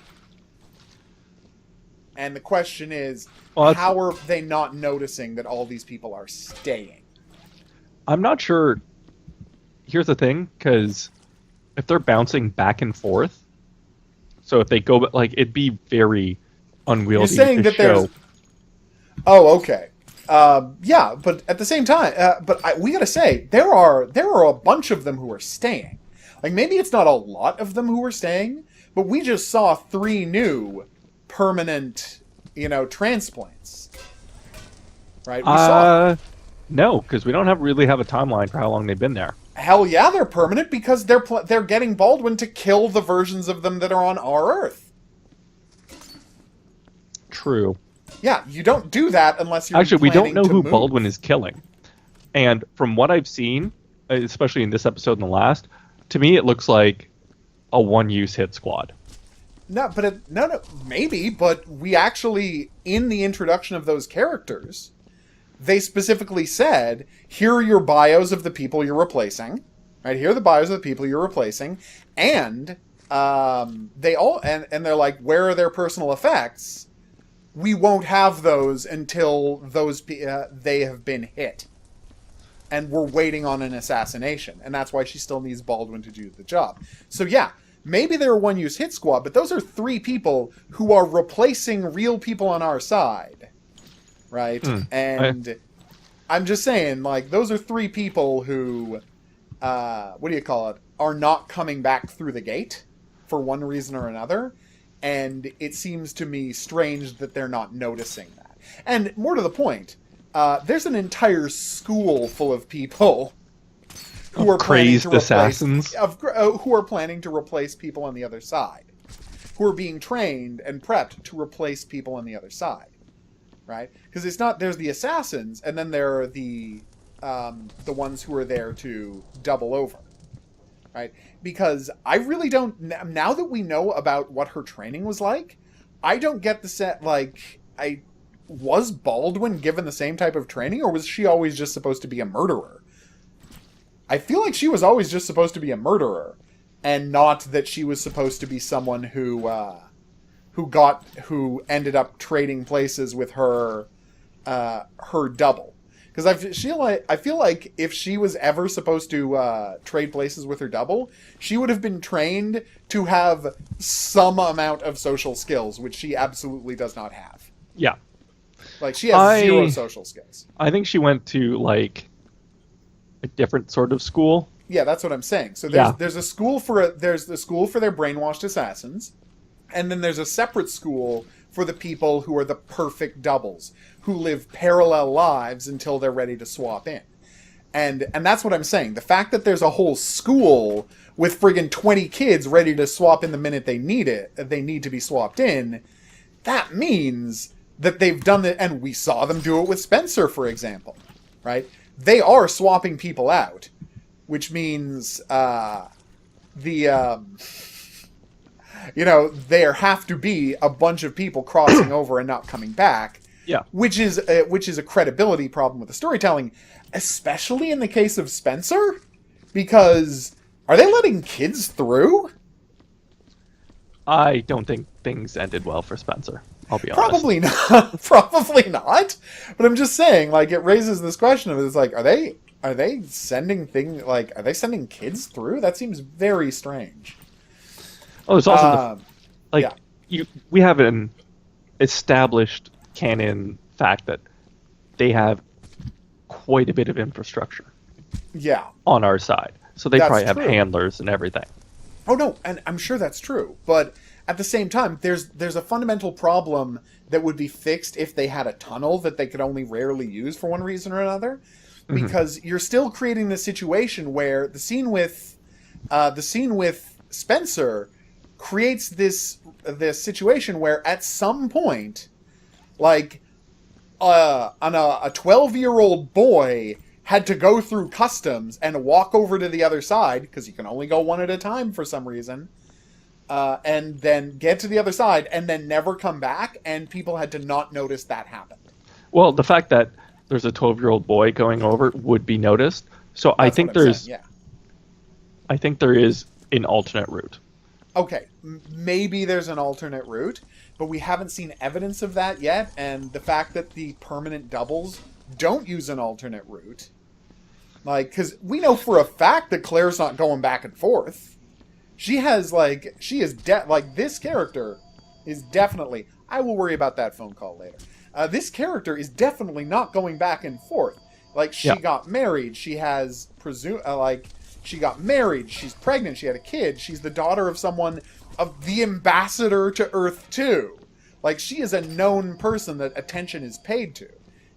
S2: And the question is, how are they not noticing that all these people are staying?
S1: I'm not sure. Here's the thing, because if they're bouncing back and forth, so if they go, like, it'd be very unwieldy.
S2: You're saying that there's... Oh, okay. Yeah, but at the same time, we gotta say, there are a bunch of them who are staying. Like, maybe it's not a lot of them who are staying, but we just saw 3 new permanent, transplants. Right? We saw...
S1: No, because we don't really have a timeline for how long they've been there.
S2: Hell yeah, they're permanent, because they're getting Baldwin to kill the versions of them that are on our Earth.
S1: True.
S2: Yeah, you don't do that unless you're
S1: Actually, we don't know who
S2: move.
S1: Baldwin is killing. And from what I've seen, especially in this episode and the last, to me it looks like a one-use hit squad.
S2: No, but no, maybe, but we actually, in the introduction of those characters, they specifically said, here are your bios of the people you're replacing. Right, here are the bios of the people you're replacing. And they're like, where are their personal effects? We won't have those until they have been hit. And we're waiting on an assassination. And that's why she still needs Baldwin to do the job. So yeah, maybe they're a one-use hit squad, but those are 3 people who are replacing real people on our side. Right? And I'm just saying, like, those are 3 people who, are not coming back through the gate for one reason or another. And it seems to me strange that they're not noticing that. And more to the point, there's an entire school full of people who are
S1: crazed assassins
S2: who are planning to replace people on the other side, who are being trained and prepped to replace people on the other side, right? Because it's not, there's the assassins, and then there are the ones who are there to double over. Right? Because I really don't... Now that we know about what her training was like, I don't get the set... Like, was Baldwin given the same type of training, or was she always just supposed to be a murderer? I feel like she was always just supposed to be a murderer, and not that she was supposed to be someone who ended up trading places with her double. Because I feel like if she was ever supposed to trade places with her double, she would have been trained to have some amount of social skills, which she absolutely does not have.
S1: Yeah.
S2: Like, she has zero social skills.
S1: I think she went to, like, a different sort of school.
S2: Yeah, that's what I'm saying. So there's a school there's the school for their brainwashed assassins, and then there's a separate school for the people who are the perfect doubles, who live parallel lives until they're ready to swap in. And that's what I'm saying. The fact that there's a whole school with friggin' 20 kids ready to swap in the minute they need to be swapped in, that means that they've done it, and we saw them do it with Spencer, for example, right? They are swapping people out, which means there have to be a bunch of people crossing over and not coming back.
S1: Yeah.
S2: Which is a credibility problem with the storytelling, especially in the case of Spencer, because are they letting kids through?
S1: I don't think things ended well for Spencer. I'll be honest.
S2: Probably not. Probably not. But I'm just saying, like, it raises this question of, it's like, are they sending are they sending kids through? That seems very strange.
S1: Oh, there's also we have an established canon fact that they have quite a bit of infrastructure.
S2: Yeah.
S1: On our side. So they
S2: That's
S1: probably have
S2: true.
S1: handlers and everything.
S2: Oh no, and I'm sure that's true. But at the same time, there's a fundamental problem that would be fixed if they had a tunnel that they could only rarely use for one reason or another. Because you're still creating this situation where the scene with Spencer creates this situation where at some point, like, a 12-year-old boy had to go through customs and walk over to the other side, because you can only go one at a time for some reason, and then get to the other side and then never come back, and people had to not notice that happened.
S1: Well, the fact that there's a 12-year-old boy going over would be noticed. So I think there is an alternate route.
S2: Okay, maybe there's an alternate route, but we haven't seen evidence of that yet, and the fact that the permanent doubles don't use an alternate route, like, because we know for a fact that Claire's not going back and forth. This character is definitely, I will worry about that phone call later. This character is definitely not going back and forth. Like, she got married, she has she got married, she's pregnant, she had a kid, she's the daughter of the ambassador to Earth 2. Like, she is a known person that attention is paid to.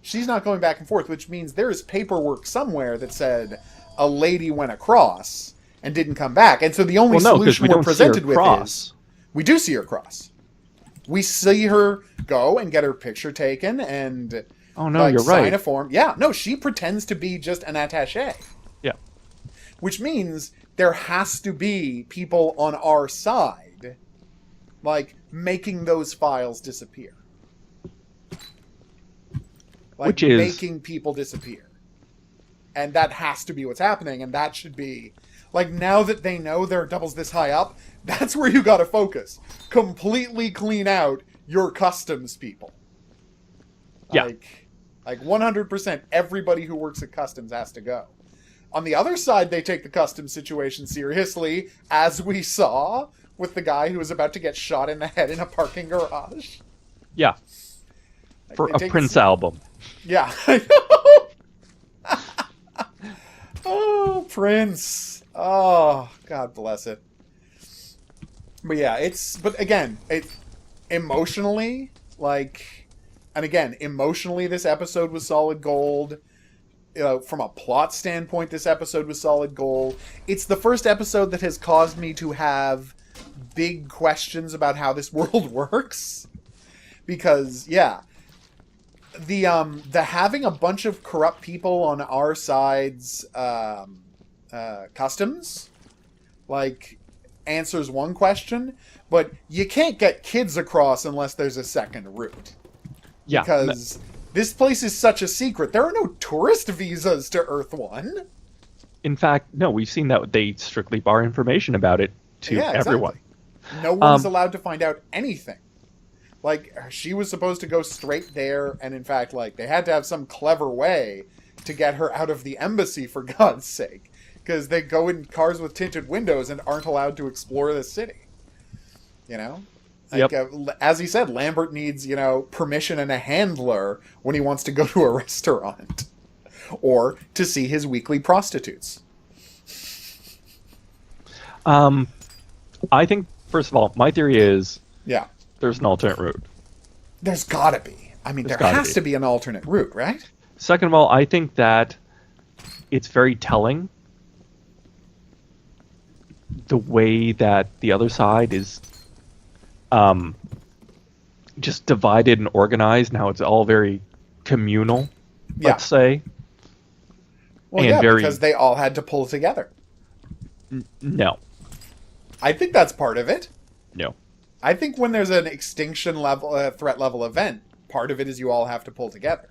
S2: She's not going back and forth, which means there is paperwork somewhere that said a lady went across and didn't come back. And so the only solution we're presented with is we do see her cross. We see her go and get her picture taken and
S1: you're right.
S2: Sign a form. Yeah, no, she pretends to be just an attaché.
S1: Yeah.
S2: Which means there has to be people on our side, like, making those files disappear. Like, making people disappear. And that has to be what's happening, and that should be... Like, now that they know there are doubles this high up, that's where you gotta focus. Completely clean out your customs people.
S1: Yeah.
S2: Like 100% everybody who works at customs has to go. On the other side, they take the customs situation seriously, as we saw with the guy who was about to get shot in the head in a parking garage.
S1: Yeah.
S2: Like,
S1: for a Prince album.
S2: Yeah. Oh, Prince. Oh, God bless it. But yeah, emotionally, emotionally, this episode was solid gold. From a plot standpoint, this episode was solid gold. It's the first episode that has caused me to have big questions about how this world works. Because, yeah, the having a bunch of corrupt people on our side's customs, like, answers one question, but you can't get kids across unless there's a second route.
S1: Yeah.
S2: Because this place is such a secret. There are no tourist visas to Earth 1.
S1: In fact, no, we've seen that they strictly bar information about it to
S2: Yeah,
S1: everyone.
S2: exactly. No one is allowed to find out anything. Like, she was supposed to go straight there, and in fact, like, they had to have some clever way to get her out of the embassy, for God's sake. Because they go in cars with tinted windows and aren't allowed to explore the city. You know? Like,
S1: Yep.
S2: as he said, Lambert needs, permission and a handler when he wants to go to a restaurant. Or to see his weekly prostitutes.
S1: I think, first of all, my theory is
S2: Yeah.
S1: there's an alternate route.
S2: There's gotta be. I mean,
S1: There's
S2: there
S1: gotta
S2: has
S1: be.
S2: to be an alternate route, right?
S1: Second of all, I think that it's very telling the way that the other side is just divided and organized. Now it's all very communal,
S2: Yeah.
S1: let's say.
S2: Well,
S1: and
S2: yeah,
S1: very-
S2: because they all had to pull together.
S1: No.
S2: I think that's part of it.
S1: No.
S2: I think when there's an extinction level, threat level event, part of it is you all have to pull together.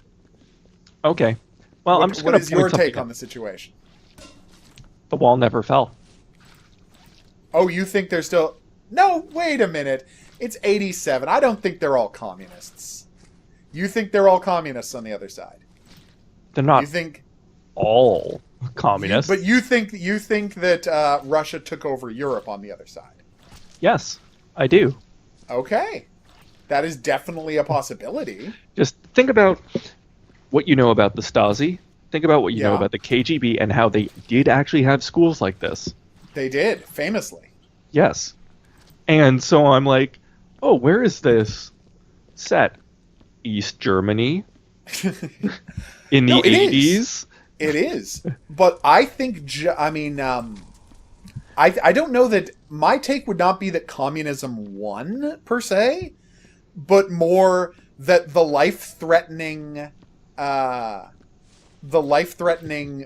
S1: Okay. Well, I'm just
S2: What
S1: going to
S2: is your take on the situation?
S1: The wall never fell.
S2: Oh, you think they're still... No, wait a minute. It's 87. I don't think they're all communists. You think they're all communists on the other side?
S1: They're not
S2: You think...
S1: all communists.
S2: But you think that Russia took over Europe on the other side?
S1: Yes, I do.
S2: Okay. That is definitely a possibility.
S1: Just think about what you know about the Stasi. Think about what you know
S2: Yeah.
S1: about the KGB and how they did actually have schools like this.
S2: They did, famously.
S1: Yes. And so I'm like, oh, where is this set? East Germany in the
S2: No, it is.
S1: 80s?
S2: It is. But I think, I don't know that, my take would not be that communism won, per se, but more that the life-threatening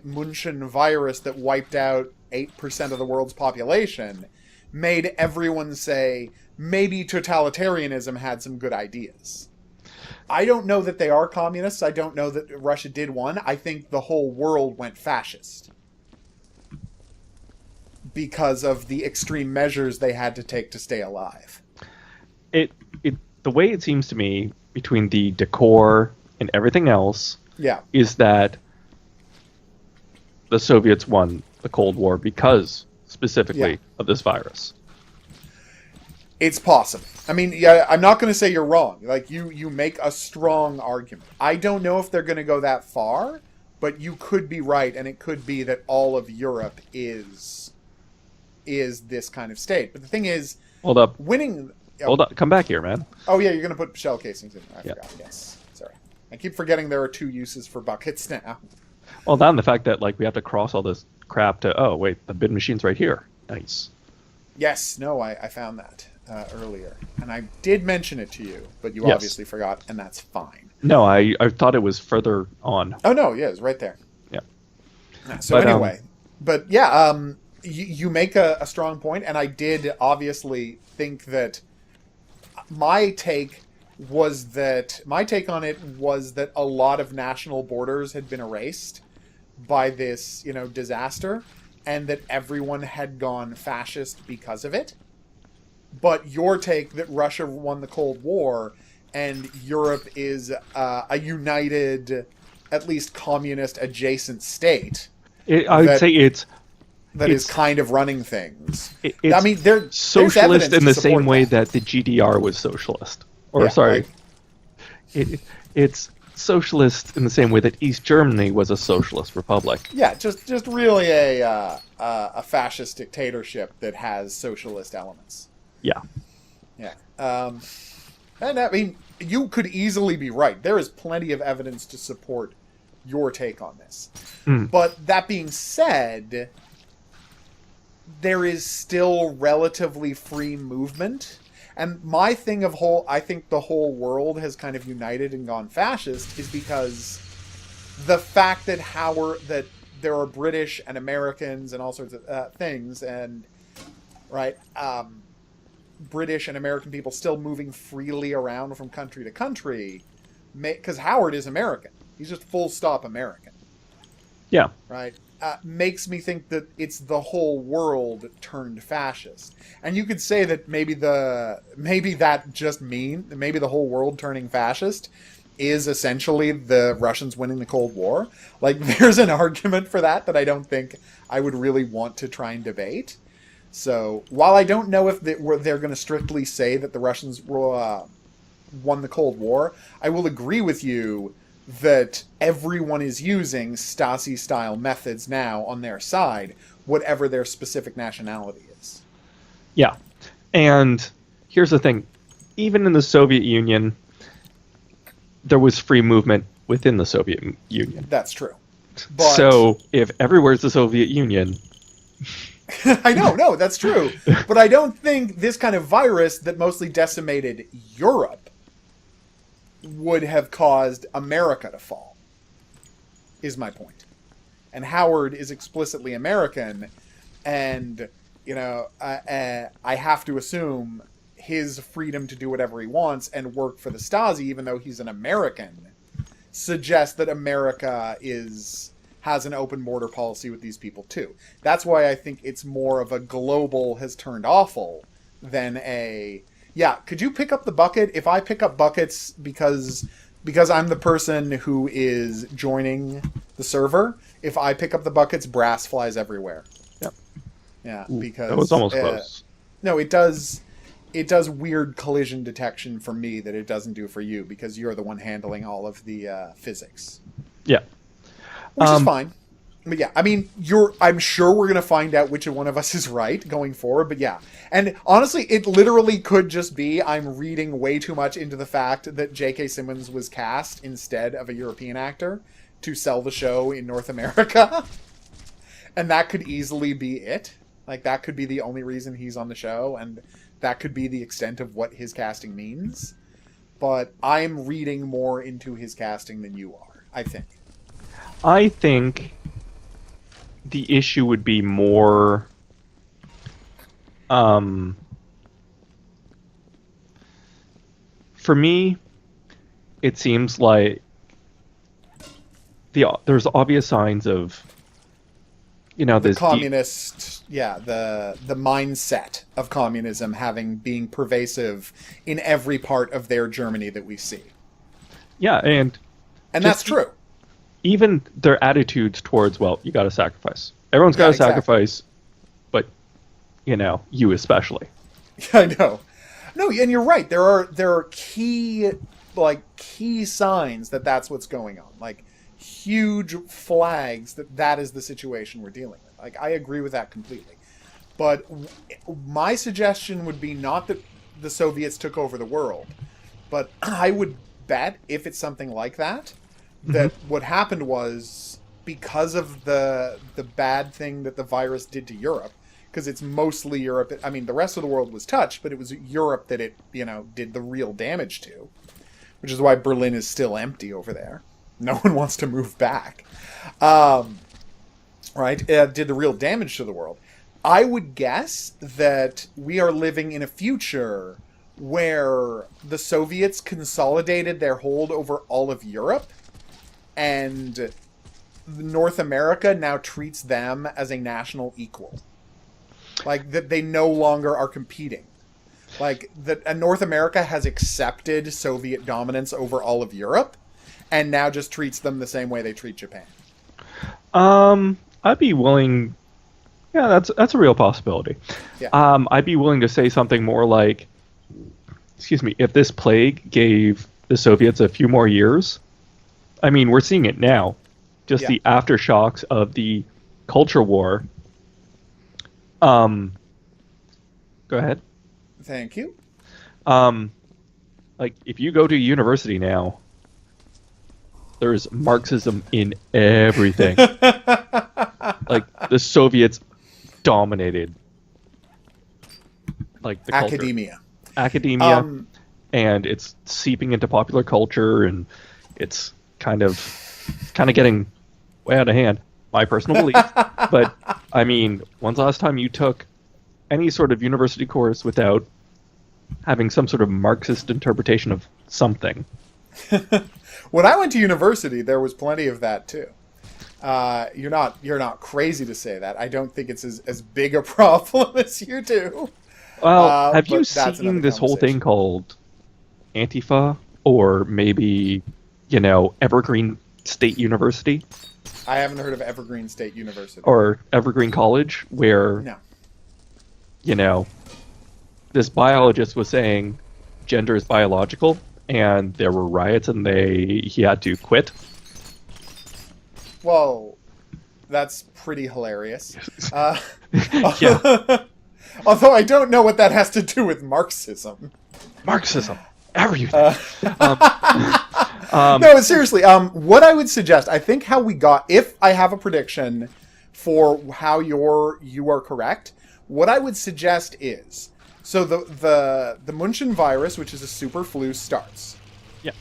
S2: Munchen virus that wiped out 8% of the world's population made everyone say, maybe totalitarianism had some good ideas. I don't know that they are communists. I don't know that Russia did one. I think the whole world went fascist because of the extreme measures they had to take to stay alive.
S1: The way it seems to me, between the decor and everything else,
S2: Yeah.
S1: is that the Soviets won the Cold War because, specifically,
S2: Yeah.
S1: of this virus.
S2: It's possible. I mean, yeah, I'm not going to say you're wrong. Like, you make a strong argument. I don't know if they're going to go that far, but you could be right, and it could be that all of Europe is this kind of state. But the thing is,
S1: Hold up.
S2: winning...
S1: Hold up. Come back here, man.
S2: Oh, yeah, you're going to put shell casings in there. I
S1: Yeah.
S2: forgot. Yes. Sorry. I keep forgetting there are 2 uses for buckets now.
S1: Well, then the fact that, like, we have to cross all this crap to, oh, wait, the bin machine's right here. Nice.
S2: Yes. No, I found that earlier. And I did mention it to you, but you
S1: Yes.
S2: obviously forgot, and that's fine.
S1: No, I thought it was further on.
S2: Oh, no, yeah, it's right there.
S1: Yeah.
S2: So
S1: But,
S2: anyway, but yeah, you make a strong point, and I did obviously think that my take on it was that a lot of national borders had been erased by this, disaster, and that everyone had gone fascist because of it. But your take that Russia won the Cold War and Europe is a united, at least communist adjacent state
S1: I would say it's
S2: that is kind of running things.
S1: it's
S2: I mean, there's
S1: socialist
S2: evidence
S1: in
S2: to
S1: the
S2: support
S1: same way that the GDR was socialist. Or,
S2: Yeah,
S1: sorry,
S2: like-
S1: it's socialist in the same way that East Germany was a socialist republic.
S2: Yeah, just really a fascist dictatorship that has socialist elements.
S1: Yeah.
S2: Yeah. And I mean, you could easily be right. There is plenty of evidence to support your take on this. But that being said, there is still relatively free movement. And my thing of I think the whole world has kind of united and gone fascist is because the fact that that there are British and Americans and all sorts of things, and right, British and American people still moving freely around from country to country, because Howard is American. He's just full stop American,
S1: Yeah.
S2: right? makes me think that it's the whole world turned fascist. And you could say that maybe the whole world turning fascist is essentially the Russians winning the Cold War. Like, there's an argument for that I don't think I would really want to try and debate. So, while I don't know if they're going to strictly say that the Russians won the Cold War, I will agree with you that everyone is using Stasi-style methods now on their side, whatever their specific nationality is.
S1: Yeah. And here's the thing. Even in the Soviet Union, there was free movement within the Soviet Union.
S2: That's true. But...
S1: So, if everywhere's the Soviet Union...
S2: I know, no, that's true. But I don't think this kind of virus that mostly decimated Europe would have caused America to fall, is my point. And Howard is explicitly American, and, you know, I have to assume his freedom to do whatever he wants and work for the Stasi, even though he's an American, suggests that America has an open border policy with these people too. That's why I think it's more of a global has turned awful than a... Yeah, could you pick up the bucket? If I pick up buckets because I'm the person who is joining the server, if I pick up the buckets, brass flies everywhere.
S1: Yep.
S2: Yeah,
S1: Ooh,
S2: because...
S1: That was almost close.
S2: No, it does weird collision detection for me that it doesn't do for you, because you're the one handling all of the physics.
S1: Yeah.
S2: Which is fine. But yeah, I mean, I'm sure we're going to find out which one of us is right going forward, but yeah. And honestly, it literally could just be I'm reading way too much into the fact that J.K. Simmons was cast instead of a European actor to sell the show in North America. And that could easily be it. Like, that could be the only reason he's on the show, and that could be the extent of what his casting means. But I'm reading more into his casting than you are, I think.
S1: I think the issue would be more for me, it seems like there's obvious signs of, you know,
S2: the
S1: this
S2: communist, the mindset of communism being pervasive in every part of their Germany that we see.
S1: Yeah, and
S2: that's true.
S1: Even their attitudes towards, well, you got to sacrifice. Everyone's got to sacrifice, but, you know, you especially.
S2: I know. No, and you're right. There are key signs that that's what's going on. Like, huge flags that is the situation we're dealing with. Like, I agree with that completely. But my suggestion would be not that the Soviets took over the world, but I would bet, if it's something like that, that what happened was, because of the bad thing that the virus did to Europe, because it's mostly Europe. I mean, the rest of the world was touched, but it was Europe that it, you know, did the real damage to, which is why Berlin is still empty over there. No one wants to move back. Right? It did the real damage to the world. I would guess that we are living in a future where the Soviets consolidated their hold over all of Europe, and North America now treats them as a national equal. Like, that they no longer are competing. Like, that North America has accepted Soviet dominance over all of Europe, and now just treats them the same way they treat Japan.
S1: I'd be willing... Yeah, that's a real possibility.
S2: Yeah.
S1: I'd be willing to say something more like, excuse me, if this plague gave the Soviets a few more years... I mean, we're seeing it now. Just the aftershocks of the culture war. Go ahead.
S2: Thank you.
S1: Like, if you go to university now, there's Marxism in everything. Like, the Soviets dominated, like, the culture. Academia, and it's seeping into popular culture, and it's kind of getting way out of hand, my personal belief. But I mean, when's the last time you took any sort of university course without having some sort of Marxist interpretation of something?
S2: When I went to university, there was plenty of that too. You're not crazy to say that. I don't think it's as big a problem as you do.
S1: Well, have you
S2: But that's
S1: seen
S2: another
S1: this whole thing
S2: conversation.
S1: called Antifa, or maybe, Evergreen State University
S2: I haven't heard of Evergreen State University.
S1: or Evergreen College, where,
S2: No.
S1: you know, this biologist was saying gender is biological, and there were riots, and he had to quit.
S2: Well, that's pretty hilarious.
S1: Yeah,
S2: Although I don't know what that has to do with Marxism.
S1: Marxism, everything.
S2: Uh, no, seriously. What I would suggest, I think how we got, if I have a prediction for how you are correct, what I would suggest is, so the Munchen virus, which is a super flu, starts.
S1: Yeah.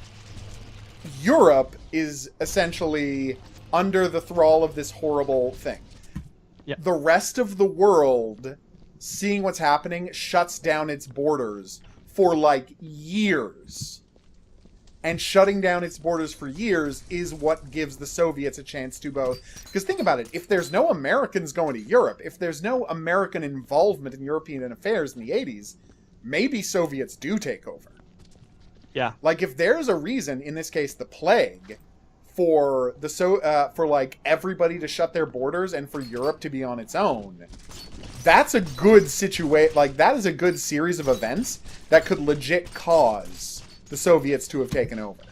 S2: Europe is essentially under the thrall of this horrible thing.
S1: Yeah.
S2: The rest of the world, seeing what's happening, shuts down its borders for like years. And shutting down its borders for years is what gives the Soviets a chance to both. Because think about it, if there's no Americans going to Europe, if there's no American involvement in European affairs in the 80s, maybe Soviets do take over.
S1: Yeah.
S2: Like, if there's a reason, in this case the plague, for like everybody to shut their borders and for Europe to be on its own, that's a good situation. Like, that is a good series of events that could legit cause the Soviets to have taken over,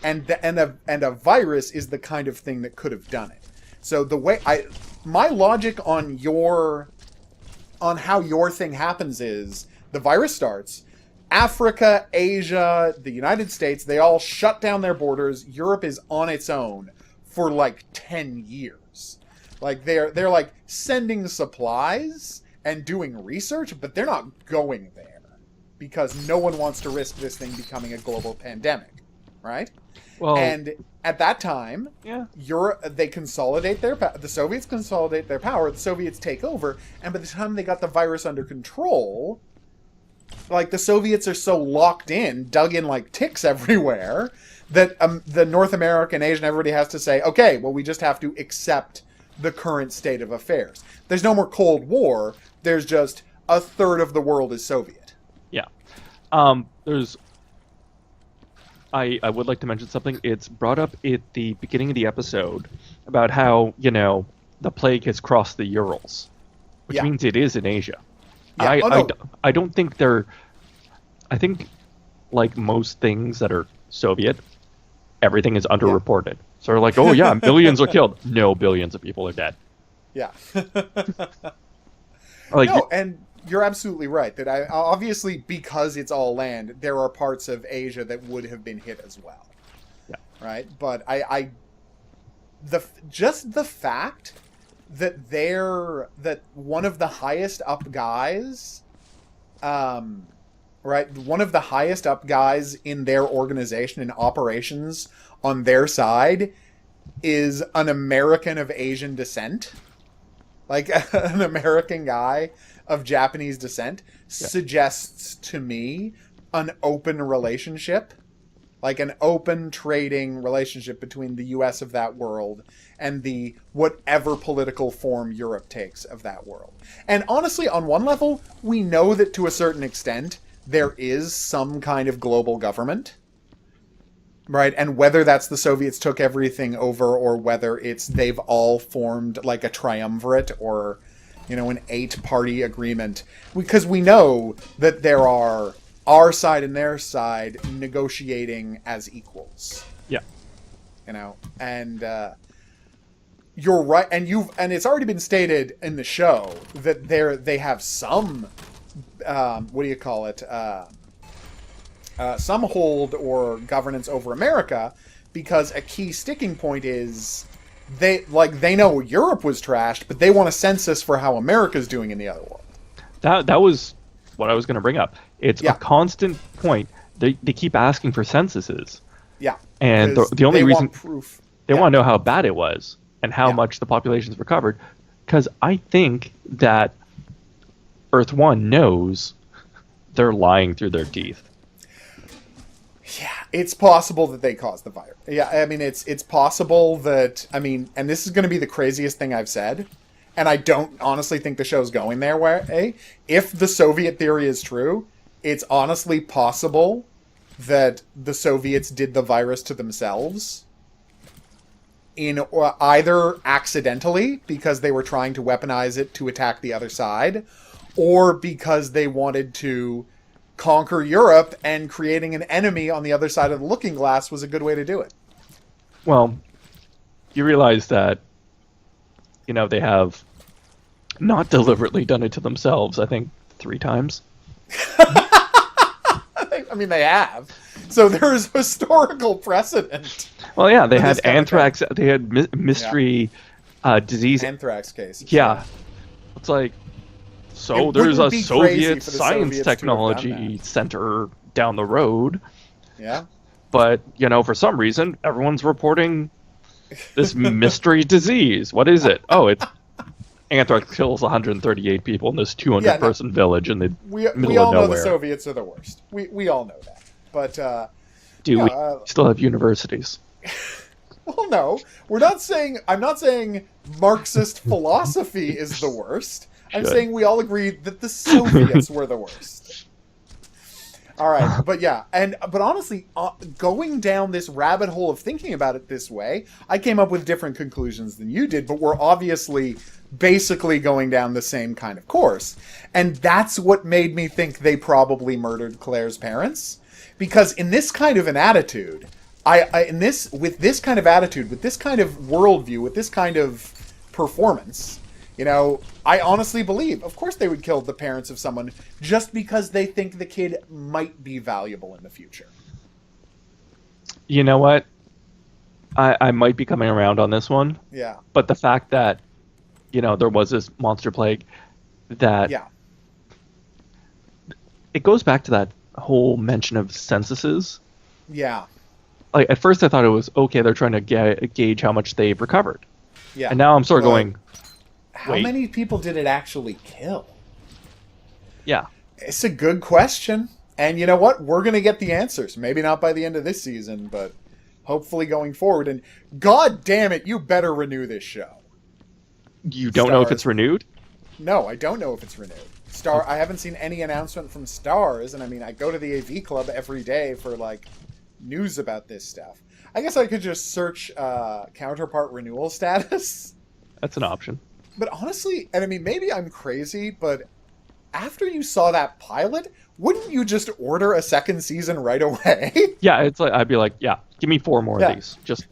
S2: and a virus is the kind of thing that could have done it. So my logic on how your thing happens is the virus starts. Africa, Asia, the United States, they all shut down their borders. Europe is on its own for like 10 years. Like they're like sending supplies and doing research, but they're not going there because no one wants to risk this thing becoming a global pandemic, right?
S1: Well,
S2: and at that time,
S1: yeah.
S2: they consolidate the Soviets consolidate their power, the Soviets take over, and by the time they got the virus under control, like, the Soviets are so locked in, dug in like ticks everywhere, that the North American, Asian, everybody has to say, okay, well, we just have to accept the current state of affairs. There's no more Cold War. There's just a third of the world is Soviet.
S1: Yeah. I would like to mention something. It's brought up at the beginning of the episode about how, the plague has crossed the Urals, which means it is in Asia.
S2: Yeah.
S1: I don't think I think, like most things that are Soviet, everything is underreported. So they're like, oh yeah, millions are killed. No, billions of people are dead.
S2: Yeah.
S1: Like,
S2: no, and you're absolutely right that obviously, because it's all land, there are parts of Asia that would have been hit as well.
S1: Yeah.
S2: Right? But just the fact that one of the highest up guys, right, one of the highest up guys in their organization in operations on their side is an American of Asian descent, like an American guy of Japanese descent, suggests to me an open relationship, like an open trading relationship between the US of that world and the whatever political form Europe takes of that world. And honestly, on one level, we know that to a certain extent, there is some kind of global government, right? And whether that's the Soviets took everything over, or whether it's they've all formed like a triumvirate, or, an 8-party agreement, because we know that there are our side and their side negotiating as equals.
S1: Yeah.
S2: And you're right, and it's already been stated in the show that they have some some hold or governance over America, because a key sticking point is they know Europe was trashed, but they want a census for how America's doing in the other world.
S1: That was what I was going to bring up. It's a constant point. They keep asking for censuses.
S2: Yeah.
S1: And the only reason
S2: want proof.
S1: They want to know how bad it was and how much the population's recovered, because I think that Earth One knows they're lying through their teeth.
S2: Yeah, it's possible that they caused the virus. Yeah, I mean, it's possible that, I mean, and this is going to be the craziest thing I've said, and I don't honestly think the show's going their way. If the Soviet theory is true, it's honestly possible that the Soviets did the virus to themselves, or either accidentally because they were trying to weaponize it to attack the other side, or because they wanted to conquer Europe, and creating an enemy on the other side of the looking glass was a good way to do it.
S1: Well, you realize that, they have not deliberately done it to themselves, I think 3 times.
S2: I mean, they have. So there's historical precedent.
S1: Well, yeah, they had anthrax, they had mystery disease.
S2: Anthrax cases.
S1: Yeah. It's like, so there's a Soviet science technology center down the road.
S2: Yeah.
S1: But, for some reason, everyone's reporting this mystery disease. What is it? Oh, it's anthrax kills 138 people in this 200-person village in the middle of nowhere.
S2: We all know the Soviets are the worst. We all know that. But,
S1: we still have universities.
S2: Well, no. I'm not saying Marxist philosophy is the worst. I'm saying we all agreed that the Soviets were the worst. All right, but honestly, going down this rabbit hole of thinking about it this way, I came up with different conclusions than you did, but we're obviously basically going down the same kind of course. And that's what made me think they probably murdered Claire's parents. Because in this kind of an attitude, with this kind of worldview, with this kind of performance, I honestly believe, of course they would kill the parents of someone just because they think the kid might be valuable in the future.
S1: You know what? I might be coming around on this one.
S2: Yeah.
S1: But the fact that, there was this monster plague that...
S2: Yeah.
S1: It goes back to that whole mention of censuses.
S2: Yeah.
S1: Like, at first I thought it was, okay, they're trying to gauge how much they've recovered.
S2: Yeah.
S1: And now I'm sort of going...
S2: How many people did it actually kill?
S1: Yeah.
S2: It's a good question. And you know what? We're going to get the answers. Maybe not by the end of this season, but hopefully going forward. And god damn it, you better renew this show.
S1: You don't know if it's renewed?
S2: No, I don't know if it's renewed. I haven't seen any announcement from Stars, and I mean, I go to the AV Club every day for, news about this stuff. I guess I could just search Counterpart renewal status.
S1: That's an option.
S2: But honestly, and I mean, maybe I'm crazy, but after you saw that pilot, wouldn't you just order a second season right away?
S1: Yeah, it's like I'd be like, yeah, give me 4 more of these. Just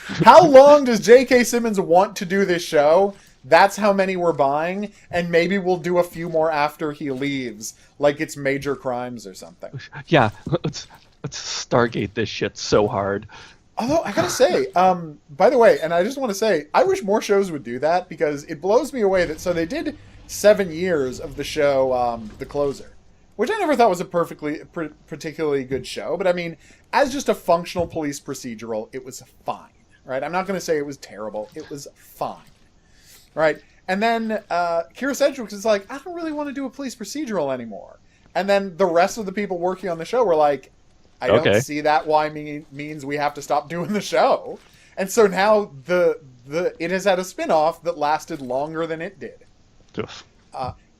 S2: how long does J.K. Simmons want to do this show? That's how many we're buying, and maybe we'll do a few more after he leaves, like it's Major Crimes or something.
S1: Yeah, let's Stargate this shit so hard.
S2: Although, I gotta say, by the way, and I just want to say, I wish more shows would do that, because it blows me away that, so they did 7 years of the show, The Closer, which I never thought was a particularly good show, but I mean, as just a functional police procedural, it was fine, right? I'm not going to say it was terrible, it was fine, right? And then, Kira Sedgwick is like, I don't really want to do a police procedural anymore. And then the rest of the people working on the show were like, I don't see that why means we have to stop doing the show. And so now it has had a spin-off that lasted longer than it did.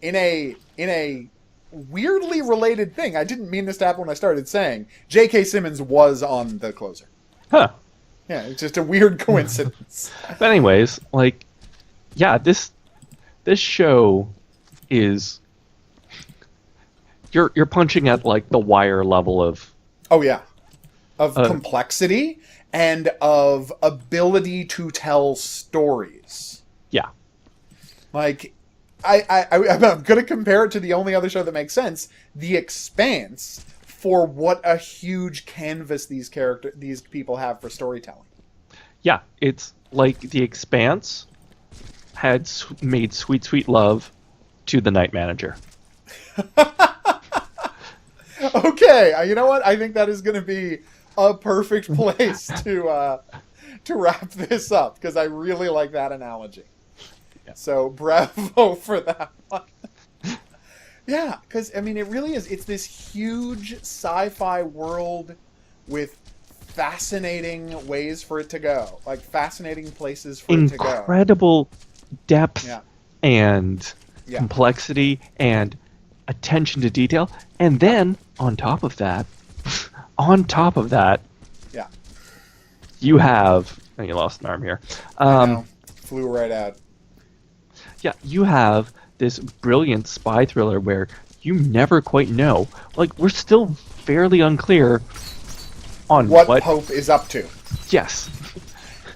S2: In a weirdly related thing, I didn't mean this to happen when I started saying, J.K. Simmons was on The Closer.
S1: Huh.
S2: Yeah, it's just a weird coincidence.
S1: But anyways, this show is... You're punching at, the Wire level of...
S2: Oh, yeah. Of complexity and of ability to tell stories.
S1: Yeah.
S2: I'm going to compare it to the only other show that makes sense, The Expanse, for what a huge canvas these people have for storytelling.
S1: Yeah, it's like The Expanse had made Sweet Sweet Love to The Night Manager.
S2: Okay, you know what? I think that is going to be a perfect place to wrap this up, because I really like that analogy. Yeah. So bravo for that one. Yeah, because, I mean, it really is. It's this huge sci-fi world with fascinating ways for it to go. Like, fascinating places for it to go.
S1: Incredible depth
S2: Yeah.
S1: and
S2: Yeah.
S1: complexity and attention to detail. And then, on top of that,
S2: Yeah.
S1: you have... Oh, you lost an arm here.
S2: I know. Flew right out.
S1: Yeah, you have this brilliant spy thriller where you never quite know. Like, we're still fairly unclear on
S2: What Pope is up to.
S1: Yes.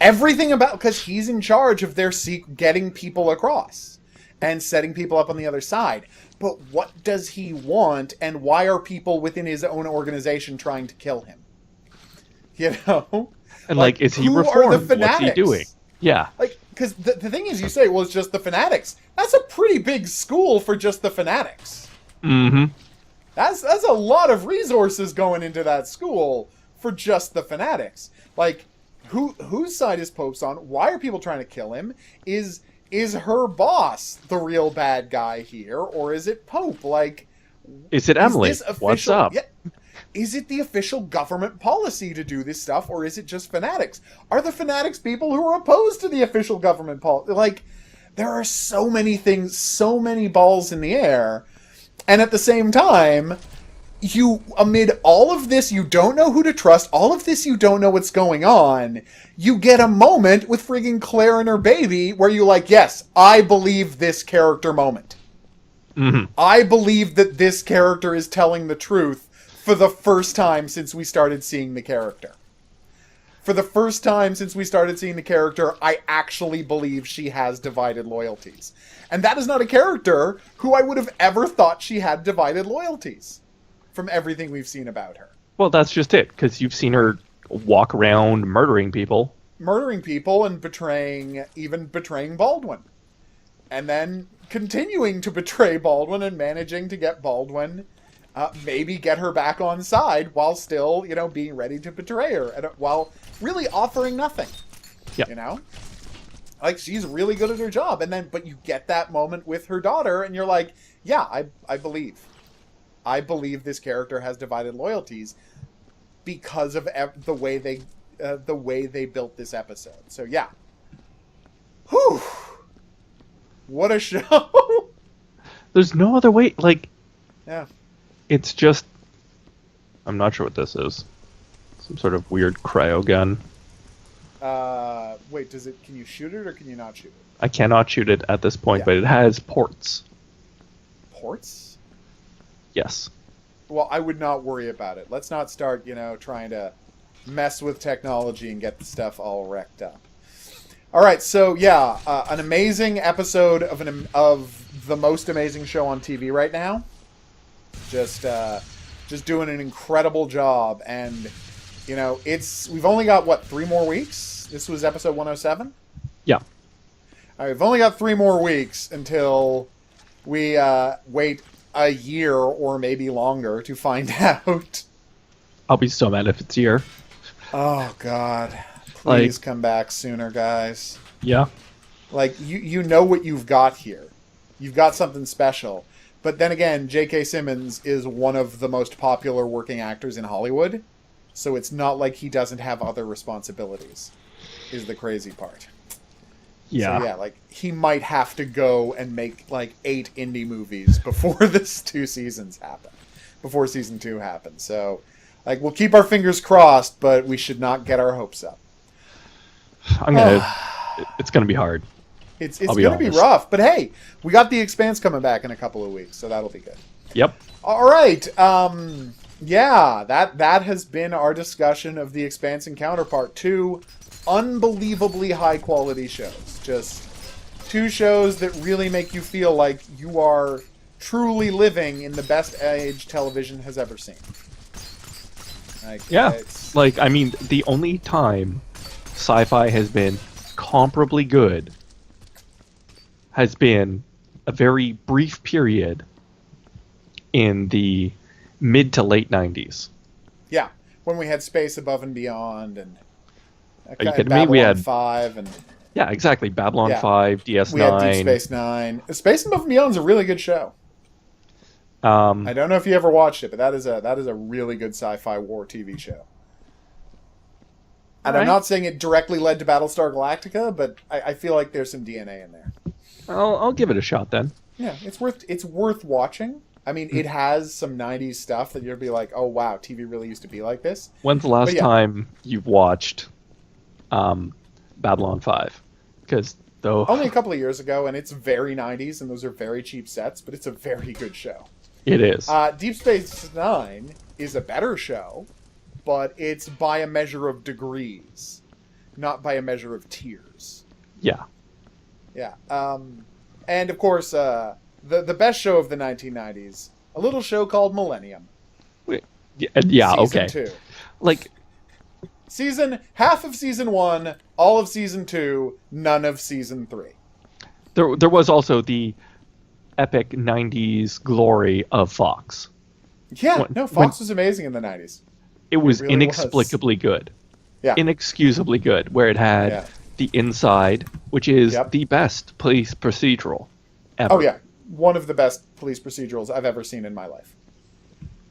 S2: Everything about... Because he's in charge of their getting people across and setting people up on the other side. But what does he want, and why are people within his own organization trying to kill him? You know?
S1: And, like is he reformed? What's he doing? Yeah.
S2: Like, because the thing is, you say, well, it's just the fanatics. That's a pretty big school for just the fanatics.
S1: Mm-hmm.
S2: That's a lot of resources going into that school for just the fanatics. Like, whose side is Pope's on? Why are people trying to kill him? Is her boss the real bad guy here, or is it Pope? Like,
S1: is it Emily? What's up?
S2: Yeah, is it the official government policy to do this stuff, or is it just fanatics? Are the fanatics people who are opposed to the official government policy? Like, there are so many things, so many balls in the air, and at the same time, amid all of this, you don't know who to trust, all of this, you don't know what's going on, you get a moment with friggin' Claire and her baby where you're like, yes, I believe this character moment.
S1: Mm-hmm.
S2: I believe that this character is telling the truth for the first time since we started seeing the character. For the first time since we started seeing the character, I actually believe she has divided loyalties. And that is not a character who I would have ever thought she had divided loyalties from everything we've seen about her.
S1: Well, that's just it, because you've seen her walk around murdering people.
S2: Murdering people and even betraying Baldwin. And then continuing to betray Baldwin and managing to get Baldwin... maybe get her back on side while still, being ready to betray her, while really offering nothing.
S1: Yeah.
S2: Like, she's really good at her job, but you get that moment with her daughter, and you're like, yeah, I believe this character has divided loyalties because of the way they built this episode. So yeah. Whew. What a show.
S1: There's no other way. Like,
S2: yeah.
S1: It's just... I'm not sure what this is. Some sort of weird cryo gun.
S2: Wait, can you shoot it or can you not shoot it?
S1: I cannot shoot it at this point, but it has ports.
S2: Ports?
S1: Yes.
S2: Well, I would not worry about it. Let's not start, trying to mess with technology and get the stuff all wrecked up. All right, so yeah, an amazing episode of the most amazing show on TV right now. Just doing an incredible job, and we've only got 3 more weeks. This was episode 107.
S1: Yeah.
S2: All right, we've only got 3 more weeks until we wait a year or maybe longer to find out.
S1: I'll be so mad if it's a year.
S2: Oh God, please come back sooner, guys.
S1: Yeah.
S2: Like you know what you've got here. You've got something special. But then again, J.K. Simmons is one of the most popular working actors in Hollywood, so it's not like he doesn't have other responsibilities, is the crazy part.
S1: Yeah.
S2: So yeah, he might have to go and make 8 indie movies before this 2 seasons happen, before season 2 happens. So, we'll keep our fingers crossed, but we should not get our hopes up.
S1: It's gonna be hard.
S2: It's going to be rough, but hey, we got The Expanse coming back in a couple of weeks, so that'll be good.
S1: Yep.
S2: All right. Yeah, that has been our discussion of The Expanse and Counterpart. 2 unbelievably high-quality shows. Just 2 shows that really make you feel like you are truly living in the best age television has ever seen.
S1: The only time sci-fi has been comparably good has been a very brief period in the mid to late 90s.
S2: Yeah, when we had Space Above and Beyond and
S1: Are you kidding me? We had
S2: 5 and
S1: yeah, exactly. Babylon 5, DS9.
S2: We had Deep Space Nine. Space Above and Beyond is a really good show. I don't know if you ever watched it, but that is a really good sci-fi war TV show. And I'm not saying it directly led to Battlestar Galactica, but I feel like there's some DNA in there.
S1: I'll give it a shot then.
S2: Yeah, it's worth watching. I mean, it has some 90s stuff that you'll be like, oh wow, TV really used to be like this.
S1: When's the last time you've watched Babylon 5? Because
S2: only a couple of years ago, and it's very 90s, and those are very cheap sets, but it's a very good show.
S1: It is.
S2: Deep Space Nine is a better show, but it's by a measure of degrees, not by a measure of tiers.
S1: Yeah.
S2: Yeah. And of course, the best show of the 1990s, a little show called Millennium.
S1: Yeah.
S2: Season
S1: okay.
S2: 2.
S1: Like
S2: half of season 1, all of season 2, none of season 3.
S1: There was also the epic 90s glory of Fox.
S2: Yeah, Fox was amazing in the 90s.
S1: It was
S2: really
S1: inexplicably good.
S2: Yeah.
S1: Inexcusably good, where it had The Inside, which is the best police procedural ever.
S2: Oh, yeah. One of the best police procedurals I've ever seen in my life.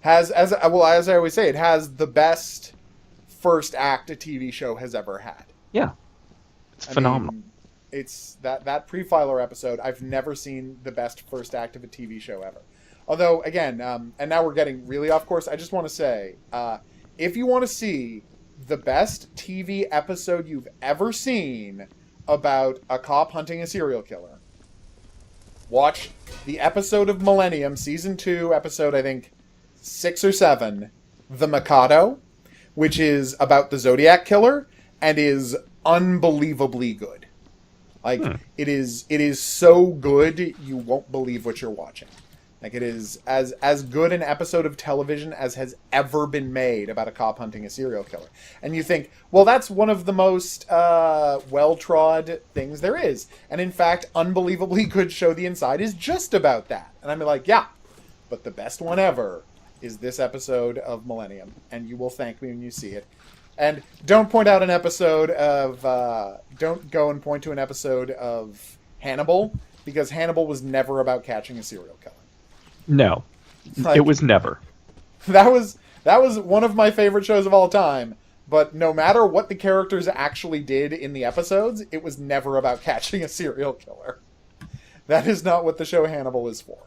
S2: As I always say, it has the best first act a TV show has ever had.
S1: Yeah. It's phenomenal.
S2: It's that Pre-Filer episode, I've never seen the best first act of a TV show ever. Although, again, and now we're getting really off course, I just want to say, if you want to see the best TV episode you've ever seen about a cop hunting a serial killer, watch the episode of Millennium, Season 2, episode, I think, 6 or 7, The Mikado, which is about the Zodiac Killer, and is unbelievably good. Like, it is so good, you won't believe what you're watching. Like, it is as good an episode of television as has ever been made about a cop hunting a serial killer. And you think, well, that's one of the most well-trod things there is. And in fact, Unbelievably Good Show The Inside is just about that. And I'm like, yeah, but the best one ever is this episode of Millennium. And you will thank me when you see it. And don't point out an episode of... don't go and point to an episode of Hannibal, because Hannibal was never about catching a serial killer.
S1: No,
S2: like,
S1: it was never.
S2: That was one of my favorite shows of all time. But no matter what the characters actually did in the episodes, it was never about catching a serial killer. That is not what the show Hannibal is for.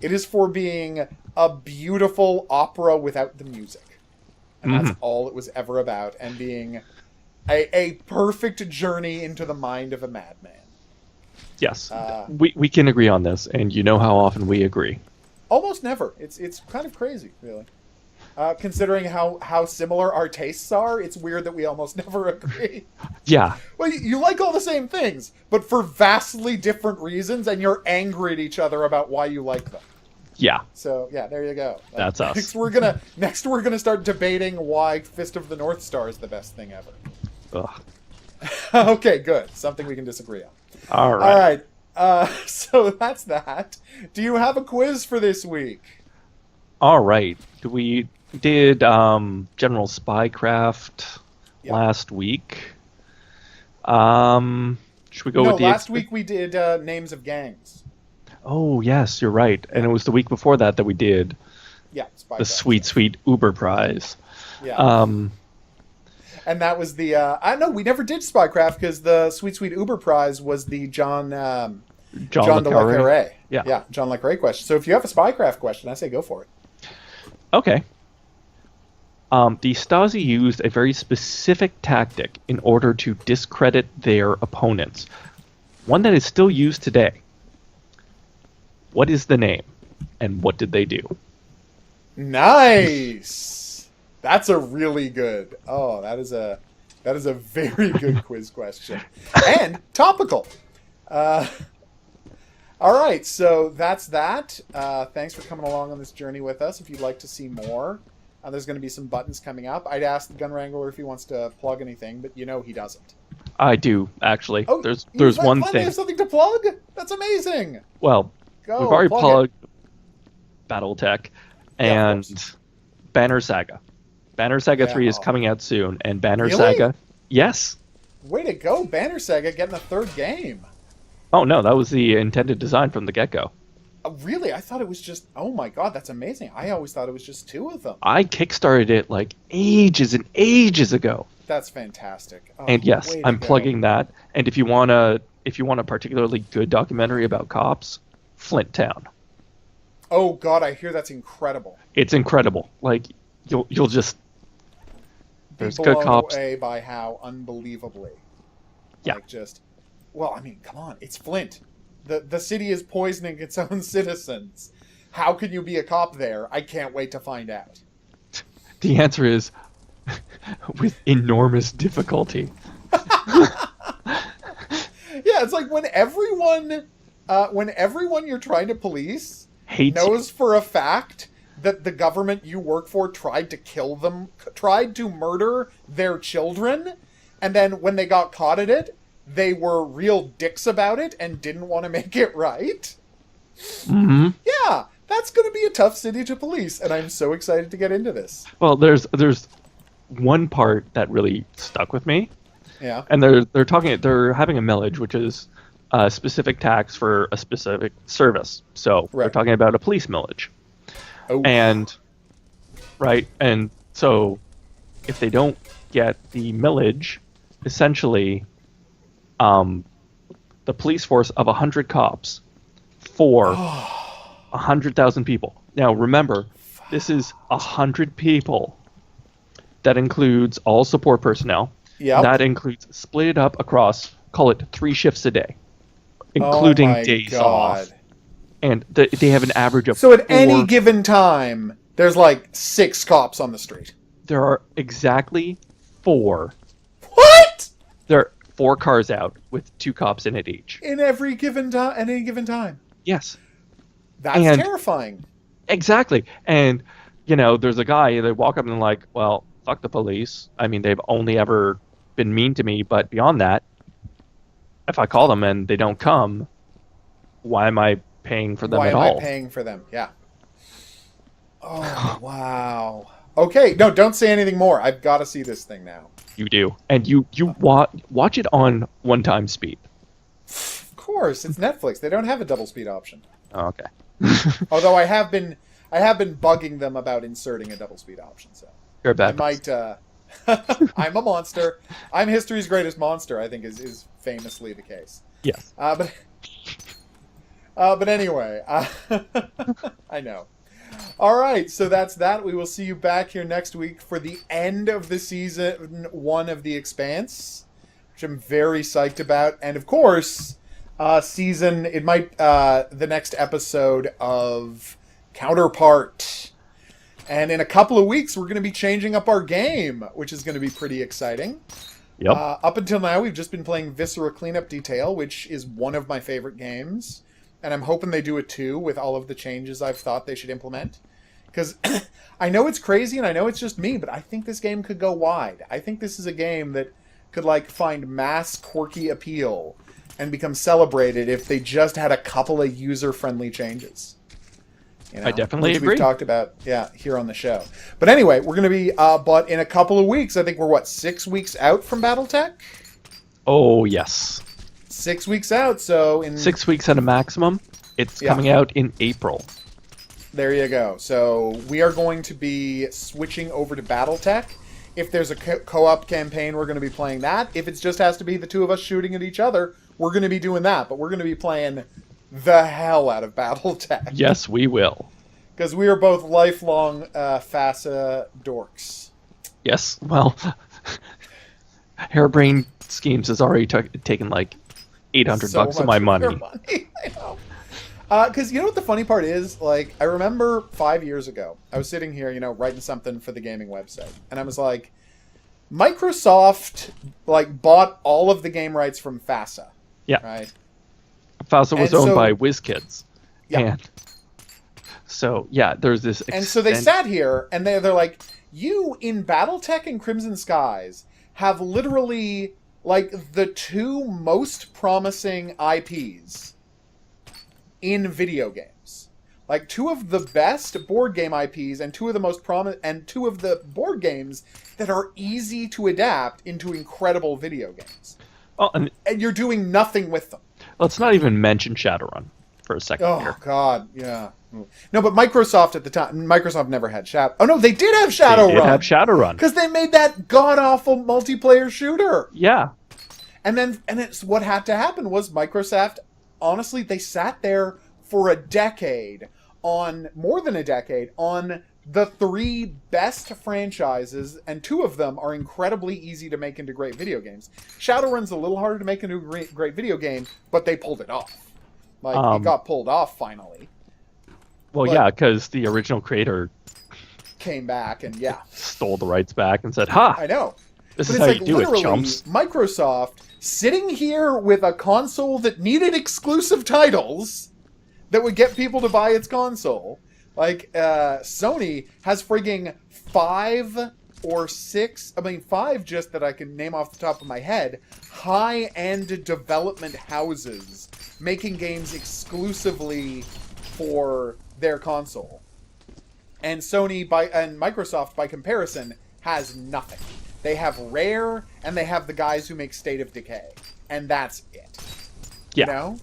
S2: It is for being a beautiful opera without the music. And that's all it was ever about. And being a perfect journey into the mind of a madman.
S1: Yes, we can agree on this, and you know how often we agree.
S2: Almost never. It's kind of crazy, really. Considering how similar our tastes are, it's weird that we almost never agree.
S1: Yeah.
S2: Well, you like all the same things, but for vastly different reasons, and you're angry at each other about why you like them.
S1: Yeah.
S2: So yeah, there you go.
S1: That's us.
S2: Next we're gonna start debating why Fist of the North Star is the best thing ever.
S1: Ugh.
S2: Okay, good. Something we can disagree on.
S1: All right.
S2: So that's that. Do you have a quiz for this week?
S1: All right. We did General Spycraft last week. Should we go with the...
S2: No, last week we did Names of Gangs.
S1: Oh, yes, you're right. And it was the week before that we did
S2: Spycraft.
S1: The sweet Uber Prize.
S2: Yeah. And that was the... I know, we never did Spycraft because the sweet Uber Prize was the John Le Carré. Yeah, John Le Carré question. So if you have a Spycraft question, I say go for it.
S1: Okay. The Stasi used a very specific tactic in order to discredit their opponents. One that is still used today. What is the name? And what did they do?
S2: Nice! That's a really good... Oh, that is a very good quiz question. And topical. All right, so that's that. Thanks for coming along on this journey with us. If you'd like to see more, there's going to be some buttons coming up. I'd ask the Gun Wrangler if he wants to plug anything, but you know he doesn't.
S1: I do, actually.
S2: Oh,
S1: there's
S2: You
S1: one thing.
S2: finally have something to plug? That's amazing!
S1: Well, we've already plugged BattleTech and Banner Saga. Banner Saga 3 is coming out soon, and Banner Saga... Yes.
S2: Way to go, Banner Saga, getting a third game.
S1: Oh, no, that was the intended design from the get-go.
S2: Really? I thought it was just... Oh my god, that's amazing. I always thought it was just 2 of them.
S1: I kickstarted it like ages and ages ago.
S2: That's fantastic. Oh,
S1: And yes,
S2: way to
S1: I'm
S2: go.
S1: plugging that. And if you want a particularly good documentary about cops, Flint Town.
S2: Oh god, I hear that's incredible.
S1: It's incredible. Like you'll just
S2: Be
S1: there's good
S2: blown
S1: cops.
S2: away by how unbelievably...
S1: Yeah.
S2: Like, just... Well, I mean, come on. It's Flint. The city is poisoning its own citizens. How can you be a cop there? I can't wait to find out.
S1: The answer is with enormous difficulty.
S2: Yeah, it's like when everyone you're trying to police
S1: Hates
S2: knows for a fact that the government you work for tried to kill them, tried to murder their children, and then when they got caught at it, they were real dicks about it and didn't want to make it right.
S1: Mm-hmm.
S2: Yeah, that's going to be a tough city to police, and I'm so excited to get into this.
S1: Well, there's one part that really stuck with me,
S2: Yeah.
S1: and they're having a millage, which is a specific tax for a specific service. So they're
S2: Right.
S1: talking about a police millage,
S2: Oh.
S1: and so if they don't get the millage, essentially, the police force of 100 cops for 100,000 people. Now remember, this is 100 people. That includes all support personnel.
S2: Yep.
S1: That includes split it up across, call it 3 shifts a day, including
S2: Oh my
S1: days
S2: God.
S1: off. And they have an average of
S2: So at
S1: 4.
S2: any given time, there's like 6 cops on the street.
S1: There are exactly 4.
S2: What?
S1: There are 4 cars out with 2 cops in it each.
S2: In every given time, at any given time.
S1: Yes,
S2: That's
S1: And-
S2: terrifying.
S1: exactly. And there's a guy. They walk up and like, well, fuck the police. I mean, they've only ever been mean to me, but beyond that, if I call them and they don't come, why am I paying for them
S2: Why
S1: at
S2: am
S1: all?
S2: I paying for them? Yeah. Oh, wow. Okay, no, don't say anything more. I've got to see this thing now.
S1: You do, and you watch it on 1-time speed.
S2: Of course, it's Netflix. They don't have a double speed option.
S1: Oh, okay.
S2: Although I have been bugging them about inserting a double speed option. So
S1: You're a
S2: I
S1: bad.
S2: might. I'm a monster. I'm history's greatest monster. I think is famously the case.
S1: Yes.
S2: But anyway, I know. All right, so that's that. We will see you back here next week for the end of the season 1 of The Expanse, which I'm very psyched about, and of course, the next episode of Counterpart. And in a couple of weeks, we're going to be changing up our game, which is going to be pretty exciting.
S1: Yep.
S2: Up until now, we've just been playing Viscera Cleanup Detail, which is one of my favorite games. And I'm hoping they do it too, with all of the changes I've thought they should implement. Because I know it's crazy, and I know it's just me, but I think this game could go wide. I think this is a game that could, find mass quirky appeal and become celebrated if they just had a couple of user-friendly changes.
S1: I definitely
S2: which
S1: agree.
S2: We've talked about, here on the show. But anyway, we're going to be, but in a couple of weeks, I think we're, 6 weeks out from BattleTech?
S1: Oh yes.
S2: 6 weeks out, so in...
S1: 6 weeks at a maximum. It's coming out in April.
S2: There you go. So we are going to be switching over to BattleTech. If there's a co-op campaign, we're going to be playing that. If it just has to be the 2 of us shooting at each other, we're going to be doing that. But we're going to be playing the hell out of BattleTech.
S1: Yes, we will.
S2: Because we are both lifelong FASA dorks.
S1: Yes. Well, Hairbrain Schemes has already taken $800 of my money.
S2: I know. Because you know what the funny part is? I remember 5 years ago, I was sitting here, writing something for the gaming website. And I was like, Microsoft, bought all of the game rights from FASA.
S1: Yeah.
S2: Right?
S1: FASA was
S2: And
S1: owned
S2: so-
S1: by WizKids.
S2: Yeah.
S1: And so, there's this...
S2: And so they sat here, and they're like, you, in BattleTech and Crimson Skies, have literally, the 2 most promising IPs in video games. 2 of the best board game IPs and 2 of the most and 2 of the board games that are easy to adapt into incredible video games.
S1: Oh, and
S2: And you're doing nothing with them.
S1: let's not even mention Shadowrun. for a second
S2: Oh
S1: here.
S2: God, yeah. No, but Microsoft at the time, Microsoft never had Shadow. Oh no, they did have Shadowrun.
S1: They did have Shadowrun
S2: because they made that god awful multiplayer shooter.
S1: Yeah.
S2: And it's what had to happen was Microsoft. Honestly, they sat there for a decade, more than a decade, on the 3 best franchises, and 2 of them are incredibly easy to make into great video games. Shadowrun's a little harder to make into a great video game, but they pulled it off. It got pulled off finally.
S1: Well, yeah, because the original creator
S2: came back and
S1: stole the rights back and said, "Ha!
S2: I know.
S1: This is how you do it, chumps."
S2: Microsoft sitting here with a console that needed exclusive titles that would get people to buy its console. Sony has frigging 5 or 6, 5 just that I can name off the top of my head, high-end development houses making games exclusively for their console. And Microsoft, by comparison, has nothing. They have Rare, and they have the guys who make State of Decay. And that's it.
S1: Yeah.
S2: You know?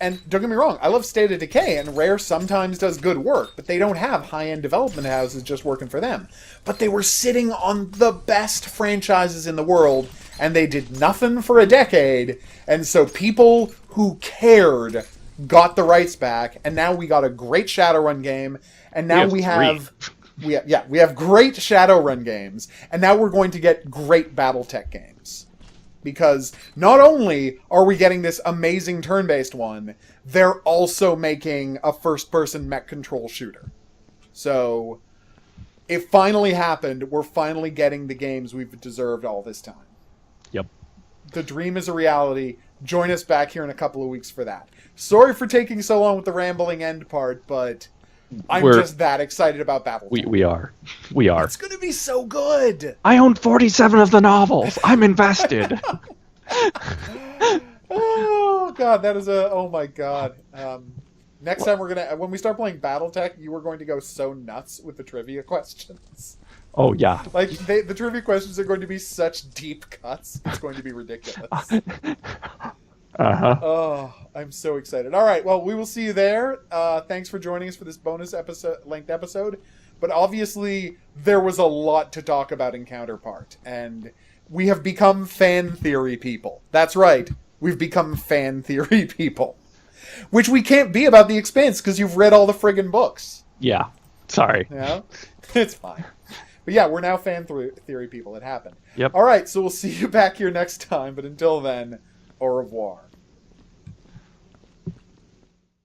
S2: And don't get me wrong, I love State of Decay, and Rare sometimes does good work, but they don't have high-end development houses just working for them. But they were sitting on the best franchises in the world, and they did nothing for a decade, and so people who cared got the rights back, and now we got a great Shadowrun game, and now we have great Shadowrun games, and now we're going to get great BattleTech games. Because not only are we getting this amazing turn-based one, they're also making a first-person mech control shooter. So, it finally happened. We're finally getting the games we've deserved all this time.
S1: Yep.
S2: The dream is a reality. Join us back here in a couple of weeks for that. Sorry for taking so long with the rambling end part, but I'm just that excited about BattleTech.
S1: We are. We are.
S2: It's going to be so good.
S1: I own 47 of the novels. I'm invested.
S2: Oh, God. That is oh, my God. Next time when we start playing BattleTech, you are going to go so nuts with the trivia questions.
S1: Oh, yeah.
S2: The trivia questions are going to be such deep cuts. It's going to be ridiculous.
S1: Uh-huh.
S2: Oh, I'm so excited. All right, well, we will see you there. Thanks for joining us for this bonus length episode. But obviously, there was a lot to talk about in Counterpart. And we have become fan theory people. That's right. We've become fan theory people. Which we can't be about The Expanse because you've read all the friggin' books.
S1: Yeah. Sorry.
S2: Yeah? It's fine. But yeah, we're now fan theory people. It happened.
S1: Yep.
S2: All right, so we'll see you back here next time. But until then, au revoir.